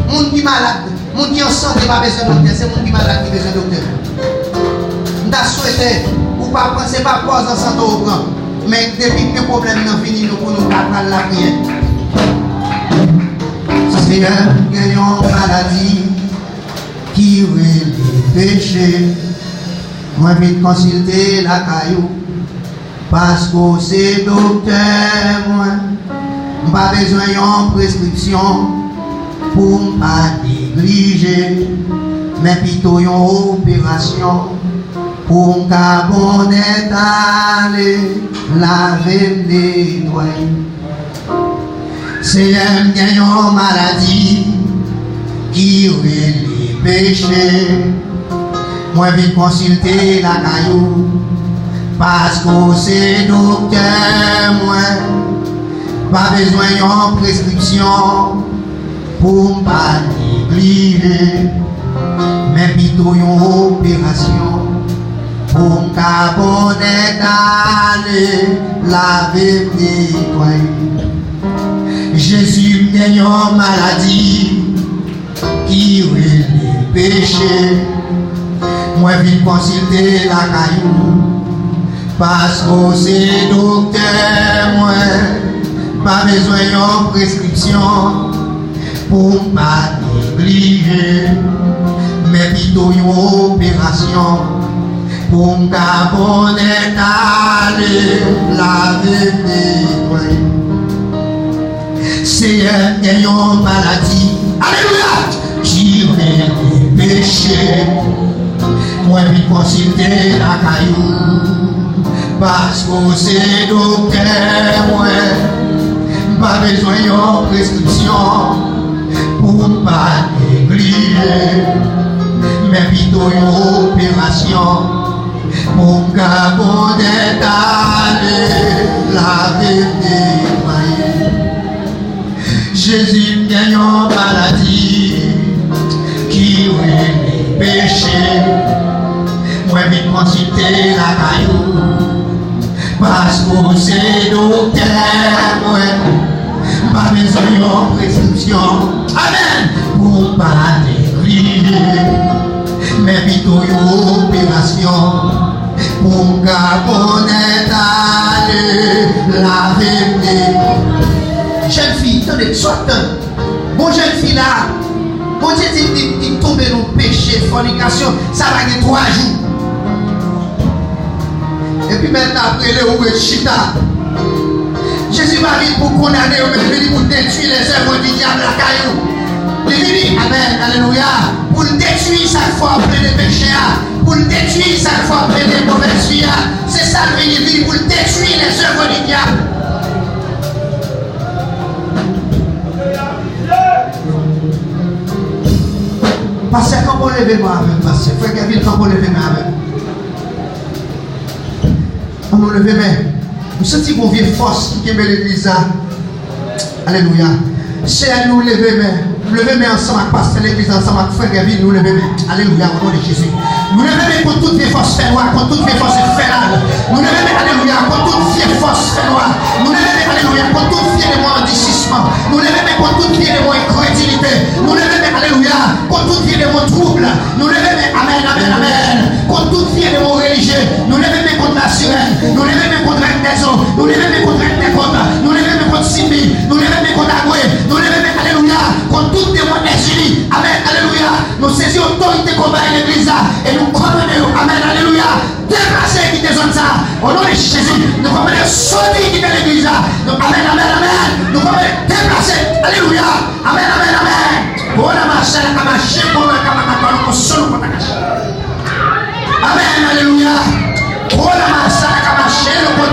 Monde qui est malade, Moun qui en santé pas besoin de docteur, c'est moun qui malade qui besoin de docteur. On a souhaité, ou pas penser pas pause en santé au grand. Mais depuis que le problème n'a fini, nous pour nous prendre la prière. Seigneur, gagnons maladie qui est les péchés. Moi, je vais consulter la caillou parce que c'est docteur. Moi, je n'ai pas besoin d'une prescription pour ne pas négliger, mais plutôt une opération pour me bonnet aller laver les doigts. Seigneur, gagnons maladie qui est les péchés. Moi, je vais consulter la caillou parce que c'est docteur. Moi, pas besoin d'une prescription pour ne pas négliger, mais plutôt une opération pour me bonnet aller laver les doigts. Jésus gagne une maladie qui est les péchés. Moi, je viens consulter la caillou parce que c'est docteur. Moi, pas besoin d'une prescription pour ne pas négliger, mais plutôt une opération pour me bonnet aller laver les doigts. Seigneur, gagne une maladie, alléluia, qui est les péchés. Moi, je vais consulter la caillou parce que c'est docteur. Moi, pas besoin d'une prescription pour ne pas négliger, mais plutôt une opération pour me bonnet aller laver les doigts. Jésus gagne une maladie qui est les péchés. Moi, je vais consulter la caillou parce que c'est docteur. Moi, pas besoin d'une prescription. Amen. Pour pas négliger, mais plutôt une opération pour bonnet aller laver les jeune fille, attendez, soit bon jeune fille là, bon Dieu dit il tombe dans le péché, fornication, ça va être 3 jours. Et puis maintenant après le ou chita. Jésus va venir pour condamner, il venir pour détruire les œuvres du diable la caillou. Il vient, amen, alléluia, pour détruire chaque fois plein de péchés, pour détruire chaque fois plein de mauvaises filles. C'est ça le venu pour détruire les œuvres du diable. Parce que quand on lève moi avec, parce que frère Kevin, quand on lève moi avec, on nous lève main. Nous sentons qu'on vient force qui est l'église. Alléluia. C'est à nous lever main. Lever main ensemble avec pasteur l'église, ensemble avec frère Kevin, nous lever main. Alléluia, au nom de Jésus. Nous lever main contre toutes les forces féroces, contre toutes les forces féroces. Nous lever main, alléluia, contre toutes les forces féroces. Nous lever main, alléluia, contre toutes les démons endurcissement. Nous lever main contre toutes les démons incrédulité. Nous lever main, alléluia, contre toutes les démons troubles. Nous lever main, amen, amen, amen. Contre toutes les démons religieux. Nous lever main contre la sirène. Nous lever main contre des eaux. Nous lever main contre des comptes. Nous lever main contre Simbi. Nous lever main contre Agoué. Nous lever main, alléluia, contre toutes les démons désunis. Amen, alléluia. Nous saisissons autorité combat à l'église et nous commandons, amen, alléluia, déplacer qui te zone ça. Au nom de Jésus, nous commandons sortir qui te l'église. Amen, amen, amen. Nous commandons déplacer. Alléluia. Amen, amen, amen. Voilà ma chaîne, ma chaîne, mon solo. Amen, alléluia. Voilà ma chaîne, ma chaîne, mon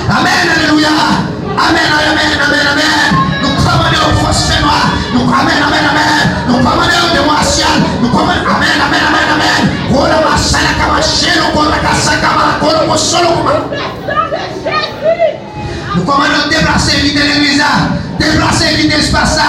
amen, alléluia. Amen, amen, amen, amen. Nous commandons aux forces noires. Nous amen, amen, amen. Nous commandons aux démons anciens. Nous commandons, amen, amen, amen, amen. Voilà ma chaîne, ma chaîne, mon solo. Nous commandons déplacer vite l'église, déplacer vite l'espace,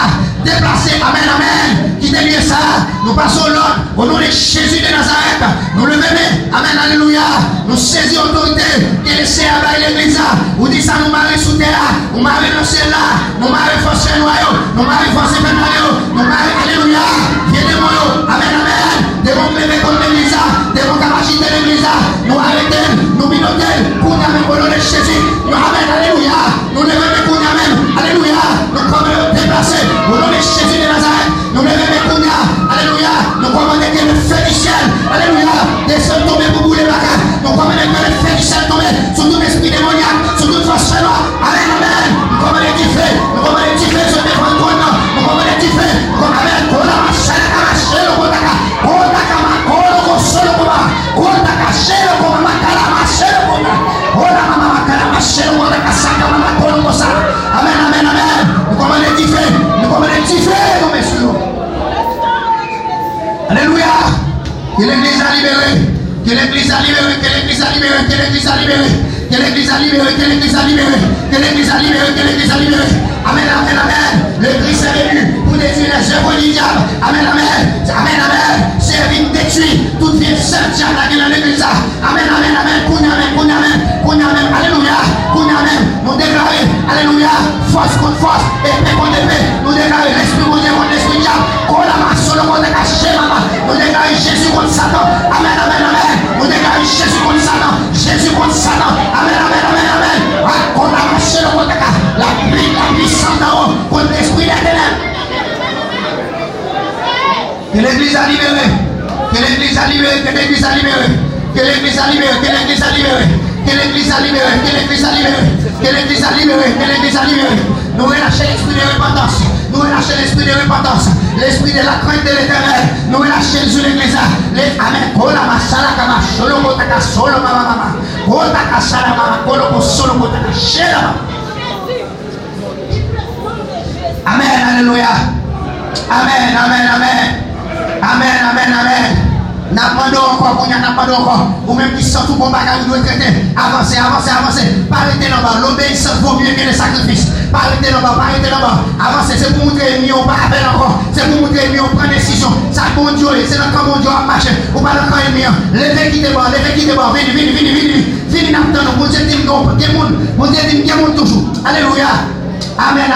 déplacer, amen, amen, qui te lié ça, nous passons l'ordre, au nom de Jésus de Nazareth, nous le venons, amen, alléluia, nous saisissons l'autorité, que le Seigneur a l'église, vous dites ça, nous marrer sous terre, nous marrer dans le ciel là, nous marrer forcer noyau, nous marrer forcer pénalio, nous marrer, alléluia, viens de moi, amen, amen, de mon bébé contre l'église, de mon capacité de l'église, nous arrêtons, nous minotons, pour nous amener au nom de Jésus, nous amen, alléluia, nous levons pour nous amener, alléluia, nous commandons déplacer, au nom de Jésus de Nazareth, nous levons pour nous, alléluia, nous commandons que le feu du ciel, alléluia, descend tomber pour bouler la carte, nous commandons que le feu du ciel tombe sur tout esprit démoniaque, sur toute force noire, amen, amen, nous commandons du feu, nous commandons du feu sur les fronts de nous commandons du feu, amen, pour la machine, amen, amen, amen. Nous commandons du feu, nous commandons du feu, nous messieurs. Alléluia. Que l'église a libéré, que l'église a libéré, que l'église a libéré, que l'église a libéré, que l'église a libéré, que l'église a libéré, que l'église a libéré, que l'église a libéré. Amen, amen, amen. Le Christ est venu pour détruire les œuvres du diable. Amen, amen. Amen, amen. C'est venu détruire toute vie seule diable dans l'église. Amen, amen, amen. Amen. Alléluia. Nous déclarons, alléluia, force contre force, épée contre épée. Nous déclarons l'esprit contre l'esprit diable. Nous déclarons Jésus contre Satan. Amen, amen, amen. Nous déclarons Jésus contre Satan. Jésus contre Satan. Amen, amen, amen, amen. La puissance d'en haut contre l'esprit des ténèbres. Que l'église a libéré. Que l'église a libéré. Que l'église a libéré. Que l'église a libéré. Que l'église a libéré. Que l'église a libéré. Que l'église a libéré. Que l'église a libéré. Que l'église a libéré. Nous relâchons l'esprit de repentance. Nous relâchons l'esprit de repentance. L'esprit de la crainte de l'éternel. Nous relâchons sur l'église. Amen. Kola masala kama solo kotaka solo mama. Kotaka sala mama kolo solo kotaka shela. Amen. Alléluia. Amen. Amen. Amen. Amen. Amen. Amen. N'a pas encore, n'a pas encore. Ou même qui sent tout bon bagage, nous doit traiter. Avancez. Pas arrêter là-bas. L'obéissance vaut mieux que le sacrifice. Pas arrêter là-bas. Avancez, c'est pour montrer mieux, on pas appel encore. C'est pour montrer mieux, on prend décision. Ça, bon Dieu, c'est dans le bon Dieu à marcher. Ou pas dans le camp mieux. Levez qui débat. Vini, n'attendons. Bon Dieu, dit non, bon Dieu, dit qu'il toujours. Alléluia. Amen.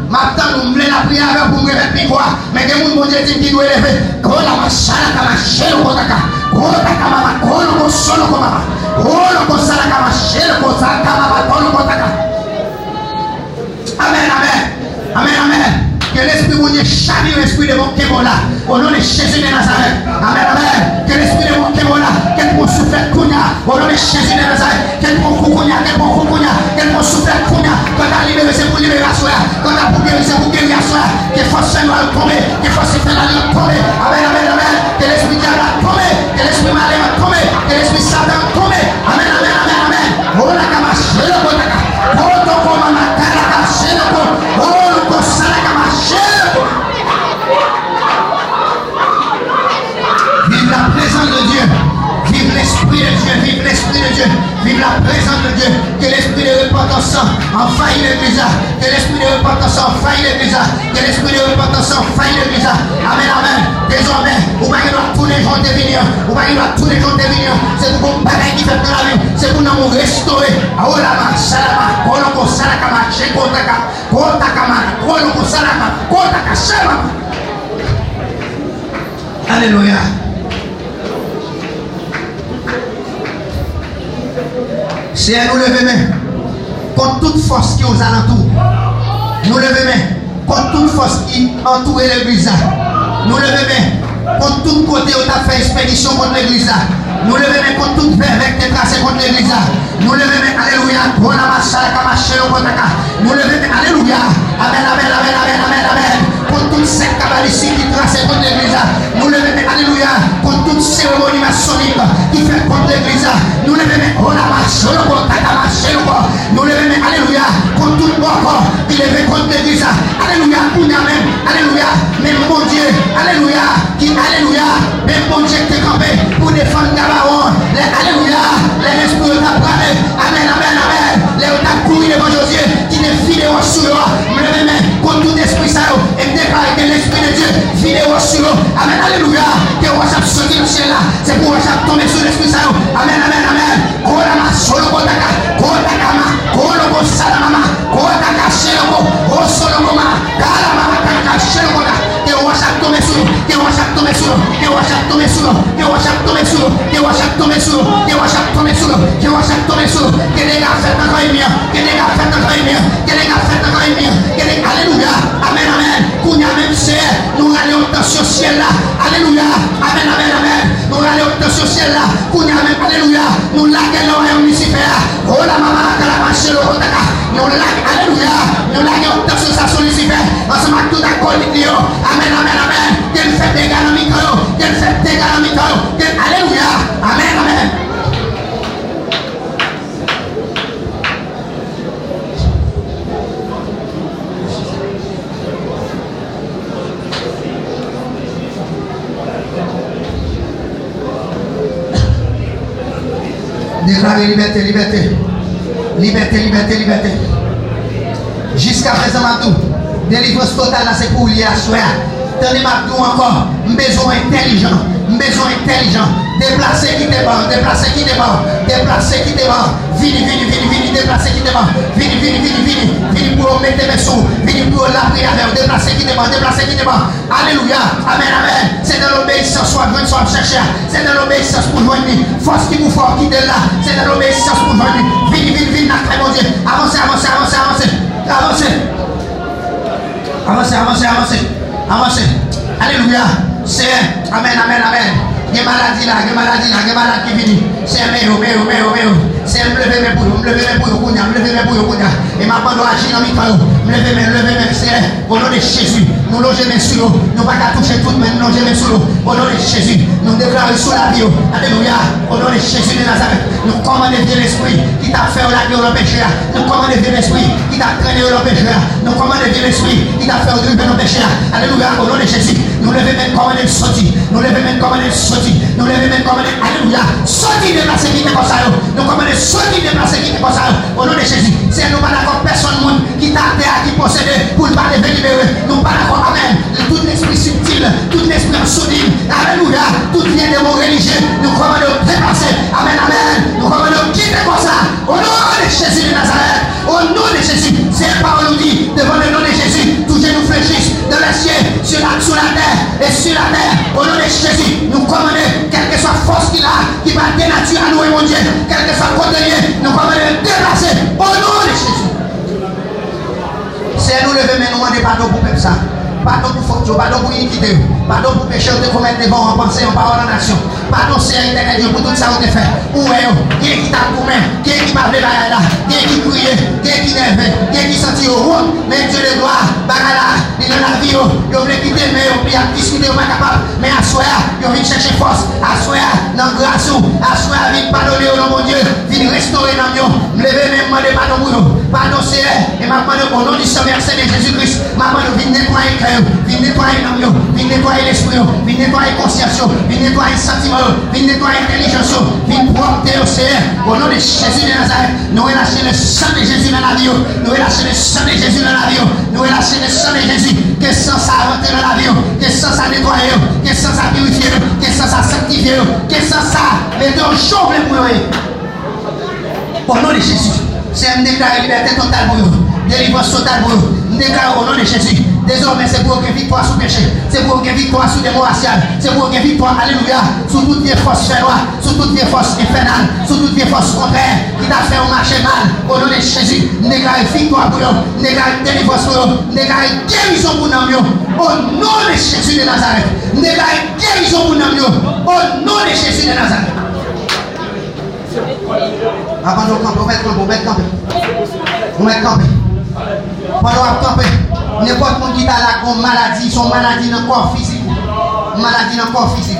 Maintenant, nous voulons la prière pour nous remettre quoi. Mais que mon Dieu dit qu'il doit élever. Kola masala kama shelo kotaka. Kotaka mama kolo solo koma. Kolo sala kama shelo kotaka mama kolo kotaka. Amen. Que l'esprit de Dieu charrie l'esprit de mon Kémola. Au nom de Jésus de Nazareth. Amen. Que l'esprit de mon Kémola. Quel bon souffle Kounia. Au nom de Jésus de Nazareth. Quel bon Kounia. Quel bon souffle Kounia. Quand tu as libéré, c'est pour libération. Quand tu as pour guérir, c'est pour guérison. Que force noire tomber. Que force pénale tomber. Amen. Que l'esprit diable a tombé. Que l'esprit malin a tombé. Que l'esprit Satan a tombé. Amen. Oh la kamash. Le kotaka. Oh ton commandant. Kalaka. Sheloko. Oh le kosala kamash. Vive la présence de Dieu. Vive l'esprit de Dieu. Vive la présence de Dieu. Que l'esprit de repentance envahit l'église. Que l'esprit de repentance envahit l'église. Que l'esprit de repentance envahit l'église. Amen. Désormais, vous voyez tous les gens devenir. C'est pour qu'on bagaille qui fait de la vie. C'est pour nous restaurer. Aolama, salama, koloko salakama, chekotaka, kotakama, koloko salama, kotaka salama. Alléluia. Seigneur, nous levons main contre toute force qui est aux alentours. Nous levons main contre toute force qui entoure l'église. Nous levons main contre tout côté où tu as fait expédition contre l'église. Nous levons main contre toute verre qui est tracé contre l'église. Nous levons main, alléluia. Nous levons main, alléluia. Amen. Contre toute secte cabalistique qui trace contre l'église. Nous levons main, alléluia. Contre toute cérémonie maçonnique qui fait contre l'église. Nous levons main, nous levons main, alléluia. Contre tout mort qui lève contre l'église. Alléluia. Alléluia. Même mon Dieu, alléluia. Même mon Dieu qui est campé pour défendre Gabaron. Alléluia. Les esprits de la planète. Amen. Les couru devant Josué qui défile sur eux. là. C'est pour chaque tomber sur l'Esprit Saint. Amen, amen, amen. Kolama solo kotaka, kotakama, koloko salamama, kotaka sheloko, osoloma, kalamama kaka shelokona. Que on chaque tomber sur nous, que on chaque tomber sur nous, que on chaque tomber sur nous, que on chaque tomber sur nous, que on chaque tomber sur nous, que on chaque tomber sur nous, que on chaque tomber sur nous, que les gars faites encore une mienne, que les gars faites encore une mienne, que les gars faites encore une mienne, que les alléluia, amen, amen. Qu'on y a même c'est, nous allons au sur ciel là, alléluia, amen, amen, amen. Nous allons au sur ciel là, qu'on y a même alléluia, nous laquelle on est Lucifer, oh la maman qui la marche le rotaka, nous laquelle alléluia, nous laquelle au sur sa Lucifer, ensemble tout d'accord avec Dieu, amen, amen, amen. Qu'elle fait des gars dans le micro, qu'elle fait des gars dans le micro, alléluia, amen, amen. Déclarer liberté, liberté. Liberté, liberté, liberté. Jusqu'à présent, Mabdou, délivrance totale, là, c'est pour lui à soi. Tenez Mabdou encore, besoin intelligent, besoin intelligent. Déplacer qui démarre, déplacer qui démarre, déplacer qui démarre. Vini, vini, vini, vini, déplacer qui démarre. Vini, vini, vini, vini, vini pour mettre mes sous, vini pour la prière, déplacer qui démarre, déplacer qui démarre. Alléluia, amen, amen. C'est dans l'obéissance, soit joindre, soit chercher. C'est dans l'obéissance pour joindre. Force qui vous faut quitter là. C'est dans l'obéissance pour joindre. Vini, vini, vini, très bon Dieu. Avancez, avancez, avancez, avancez. Avancez. Avancez, avancez, avancez. Avancez. Alléluia. C'est amen, amen, amen. Il y a maladie là, il y a maladie là, il y a maladie qui vient. C'est méo. C'est me lever mes bouillons, me lever mes bouillons, me lever mes bouillons. Et ma bande agit dans mes cailloux. Me lever mes, c'est au nom de Jésus. Nous loger mes sous l'eau. Nous pas qu'à toucher tout, mais nous loger mes sous l'eau. Au nom de Jésus. Nous déclarons sous la vie. Alléluia. Au nom de Jésus de Nazareth. Nous commandons bien l'esprit qui t'a fait la gueule au péché. Nous commandons bien l'esprit qui t'a traîné au péché. Nous commandons bien l'esprit qui t'a fait dribbler au péché. Alléluia. Au nom de Jésus. Nous levons même commander le sorti. Nous levons même commander le sorti. Nous levons même commander. Alléluia. Sorti de la sécurité comme ça. Nous commandons sorti de la sécurité comme ça. Au nom de Jésus. C'est nous pas d'accord personne monde qui t'a qui possède pour ne pas les libérer. Nous pas d'accord. Amen. Tout l'esprit subtil, tout l'esprit sordide. Alléluia. Tout lien de mon religieux. Nous commandons dépasser. Amen. Amen. Nous commandons quitter comme ça. Au nom de Jésus de Nazareth. Au nom de Jésus. C'est la parole nous dit devant le nom de Jésus. Tous nous fléchissent dans les cieux, sur la terre et sur la terre. Au nom de Jésus, nous commandons, quelle que soit force qu'il a, qui va dénaturer à nous et mon Dieu, quel que soit côté, nous commandons déplacer. Au nom de Jésus. C'est nous lever, mais nous demandons pardon pour faire ça. Pardon pour faute, pardon pour iniquité, pardon pour péché de commettre devant en pensée, en parole, en action. Pardon, c'est l'éternel Dieu pour tout ça, on te fait. Où est-ce qui est qui t'a coupé, qui est qui m'a fait là, qui est qui criait, qui est qui nerveux, qui est qui sentit au roi, mais Dieu de gloire, bagala, il est dans la vie, il voulait quitter, mais il a discuté, il n'est pas capable, mais à soi, il vient chercher force, à soi, dans grâce, à soi, il pardonner au nom de Dieu, il restaurer dans nous, lever même, demander pardon pour nous, pardon c'est et m'a demandé au nom du Saint versé de Jésus-Christ, m'a demandé de nettoyer le cœur, de nettoyer l'âme, de nettoyer l'esprit, de nettoyer la conscience, de nettoyer le sentiment, de nettoyer l'intelligence, de porter au Seigneur, au nom de Jésus de Nazareth, nous relâchons le sang de Jésus dans la vie, nous relâchons le sang de Jésus dans la vie, nous relâchons le sang de Jésus, que sans ça rentrer dans la vie, que sans ça nettoyer, que sans ça purifier, que sans ça sanctifier, que sans ça mettre un chauve pour eux. Au nom de Jésus, c'est un déclarer liberté totale pour eux, délivrance totale pour eux, déclarer au nom de Jésus. Désormais, c'est pour une victoire sous péché, c'est pour une victoire sous démon racial, c'est pour une victoire, alléluia, sous toutes les forces féroces, sous toutes les forces infernales, sous toutes les forces contraires qui t'a fait marcher mal. Au nom de Jésus, déclarer victoire pour eux, déclarer délivrance pour eux, déclarer guérison pour nous. Au nom de Jésus de Nazareth, déclarer guérison pour nous. Au nom de Jésus de Nazareth. Avant de camper, on va camper. Pendant qu'on camper, n'importe qui qui a la maladie, son maladie dans le corps physique. Maladie dans le corps physique.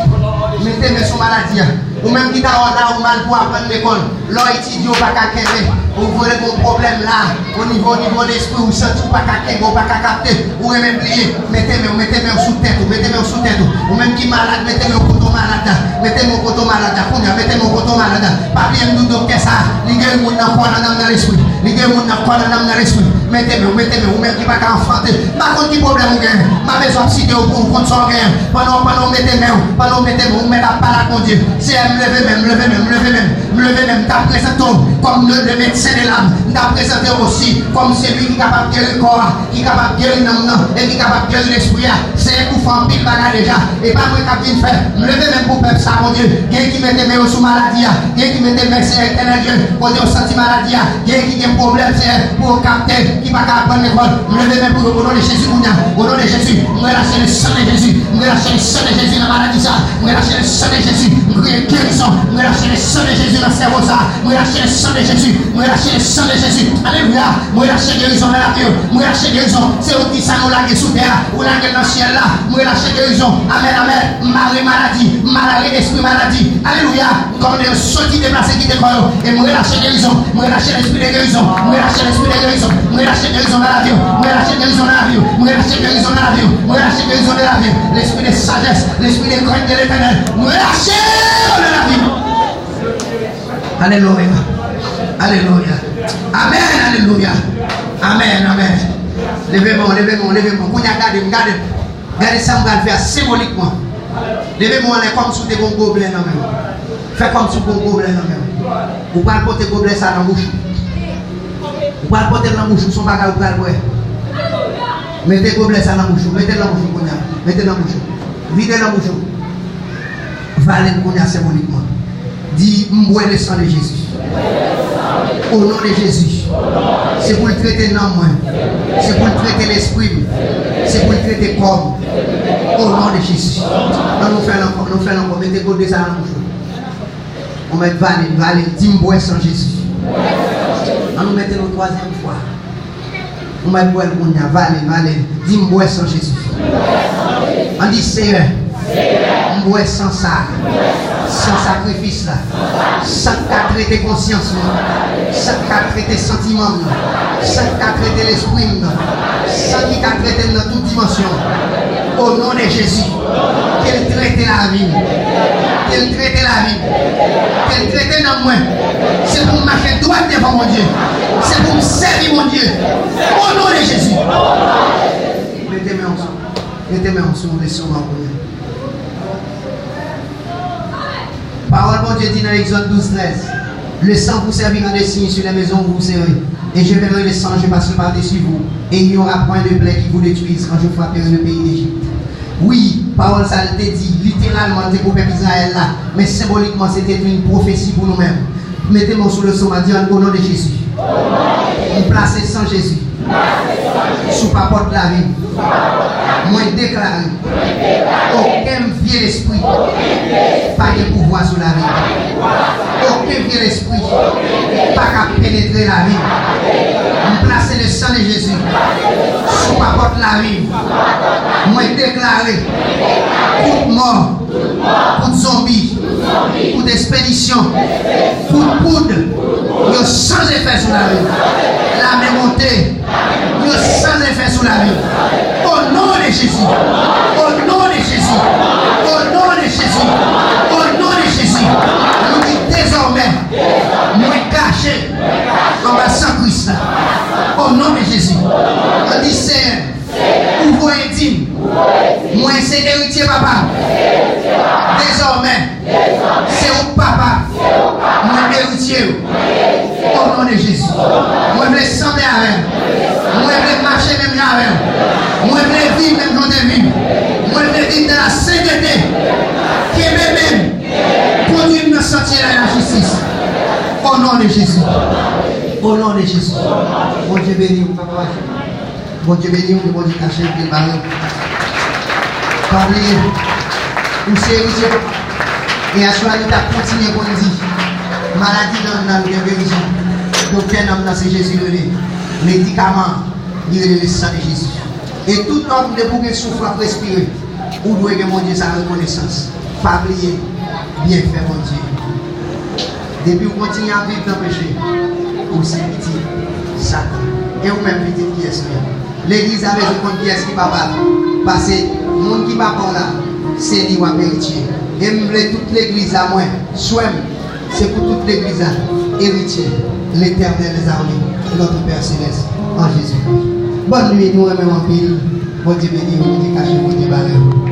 Mettez-moi son maladie. Ou même qui t'a là ou mal pour apprendre l'école. L'or étudiant pas qu'à qu'aimer. Vous voulez un problème là, au niveau d'esprit, vous sentez pas qu'à qu'aimer, pas qu'à capter. Ou même oublier, mettez-moi sous tête, mettez-moi sous tête. Ou même qui malade, mettez-moi au coton malade. Mettez-moi au coton malade. Mettez-moi au coton malade. Pas bien nous docteur ça. Les gars, vous n'avez pas dans l'esprit. Les gars, vous n'avez pas dans l'esprit. Mettez-moi, ou même qui pas qu'à enfanter. Par contre, qui problème vous gagnez? Ma maison psyché pour vous contre son gain. Pendant mettez-moi, vous mettez pas la con Dieu. C'est me lever même, t'as présenté comme le médecin de l'âme, t'as présenté aussi comme celui qui est capable de guérir le corps, qui est capable de guérir l'âme, et qui est capable de guérir l'esprit. C'est un coup en pile bagarre déjà, et pas moi qui viens faire, me lever même pour faire ça, mon Dieu. Il y a qui met des mains sous maladie, il y a qui met des mains sur l'éternel Dieu, pour dire senti maladie, il y a qui a un problème, c'est pour capter, qui va pas prendre l'école, me lever même pour au nom de Jésus, au nom de Jésus, me lâcher le sang de Jésus, me lâcher le sang de Jésus dans la maladie, ça, me lâcher le sang de Jésus, guérison, me lâcher le sang de Jésus dans le cerveau, ça, me lâcher le sang de Jésus, me lâcher le sang de Jésus, alléluia, me lâcher guérison dans la vie, me lâcher guérison, c'est où qui ça nous lâche sous terre, ou lâche dans le ciel là, me lâcher guérison, amen, maladie, esprit maladie, alléluia, comme des sorties déplacées qui décollent, et me lâcher guérison, me lâcher l'esprit de guérison, me lâcher l'esprit de guérison, me lâcher guérison dans la vie, me lâcher guérison dans la vie, me lâcher guérison dans la vie, me lâcher guérison dans la vie, l'esprit de sagesse, l'esprit de crainte de l'éternel, me lâcher dans la vie. Alléluia. Alléluia. Amen. Alléluia. Amen. Levez-moi. Vous regardez ça, on va le faire symboliquement. Levez-moi comme si vous avez un gobelet dans même. Faites comme si vous avez un gobelet dans même. Vous ne pouvez pas porter gobelet ça dans la bouche. Vous ne pouvez pas porter dans la bouche, son bagage vous pouvez le mettez le gobelet ça dans la bouche. Mettez dans la bouche. Mettez dans la bouche. Videz la bouche. Valez le symboliquement. Dis, moi le sang de Jésus. Au nom de Jésus. C'est pour le traiter non moi. C'est pour le traiter l'esprit. C'est pour le traiter corps. Au nom de Jésus. Nous faisons encore. Mettez le gobelet ça dans la bouche. On met Valé. Dis, moi sans Jésus. Nous mettons la troisième fois. On met Valé. Dis, moi sans Jésus. On dit, Seigneur. Moi sans ça, sans sacrifice là, sans qu'à traiter conscience, sans qu'à traiter sentiment, sans qu'à traiter l'esprit, sans qu'il a traité dans toute dimension. Au nom de Jésus, qu'elle traite la vie, qu'elle traite dans moi. C'est pour marcher droit devant mon Dieu, c'est pour me servir mon Dieu. Au nom de Jésus. Mettez-moi en laissons ma prière. Parole bon Dieu dit dans Exode 12:13. Le sang vous servira de signe sur les maisons où vous serez. Et je verrai le sang, je passerai par-dessus vous. Et il n'y aura point de plaie qui vous détruise quand je frapperai le pays d'Égypte. Oui, parole ça te dit, littéralement, c'est pour le peuple Israël là. Mais symboliquement, c'était une prophétie pour nous-mêmes. Mettez-moi sur le son, à dire au nom de Jésus. Vous placez sans Jésus. Sous la porte de la vie. Moi déclaré. Aucun vieux esprit. Pas de pouvoir sur la vie. Aucun vieux esprit. Pas qu'à pénétrer la vie. Vous placez le sang de Jésus. Sous la porte de la vie. Moi déclaré. Toute mort. Toute zombie. Toute expédition. Toute poudre. Yo sans effet sur la vie. La même montée. Yo sans effet sur la vie. Au nom de Jésus. Au nom de Jésus. Au nom de Jésus. Au nom de Jésus. Nous dit désormais. Nous cachés. En bas sans Christ. Au nom de Jésus. On dit Seigneur. Pour vous intime. Moi c'est héritier papa. Désormais. C'est au papa. Moi héritier. Au nom de Jésus. Moi je veux sembler avec. Moi je veux marcher même avec. Moi je veux vivre même dans des vies. Moi je veux vivre dans la sainteté. Qui est même conduire me sentir à la justice. Au nom de Jésus. Au nom de Jésus. Bon Dieu béni, papa. Bon Dieu béni, bon Dieu caché, Dieu barré. Pas oublier. Nous c'est héritier. Et à ce moment-là, nous avons continué pour nous dire. Maladie dans le guérison. Donc, c'est Jésus le médicament, il est le sang de Jésus. Et tout homme de bouquet souffre à respirer. Où doit mon Dieu sa reconnaissance. Pas oublier, bien fait mon Dieu. Depuis vous continuez à vivre dans le péché, vous c'est petit, Satan. Et vous-même petit qui est l'église a besoin de qui est qui va pas. Parce que le monde qui va pas là, c'est lui qui va héritier. Et je veux toute l'église à moi, soit c'est pour toute l'église à héritier, l'éternel des armées, notre Père Céleste, en Jésus-Christ. Bonne nuit, nous remercions en pile. Bon Dieu béni, bon Dieu caché, bon Dieu barré.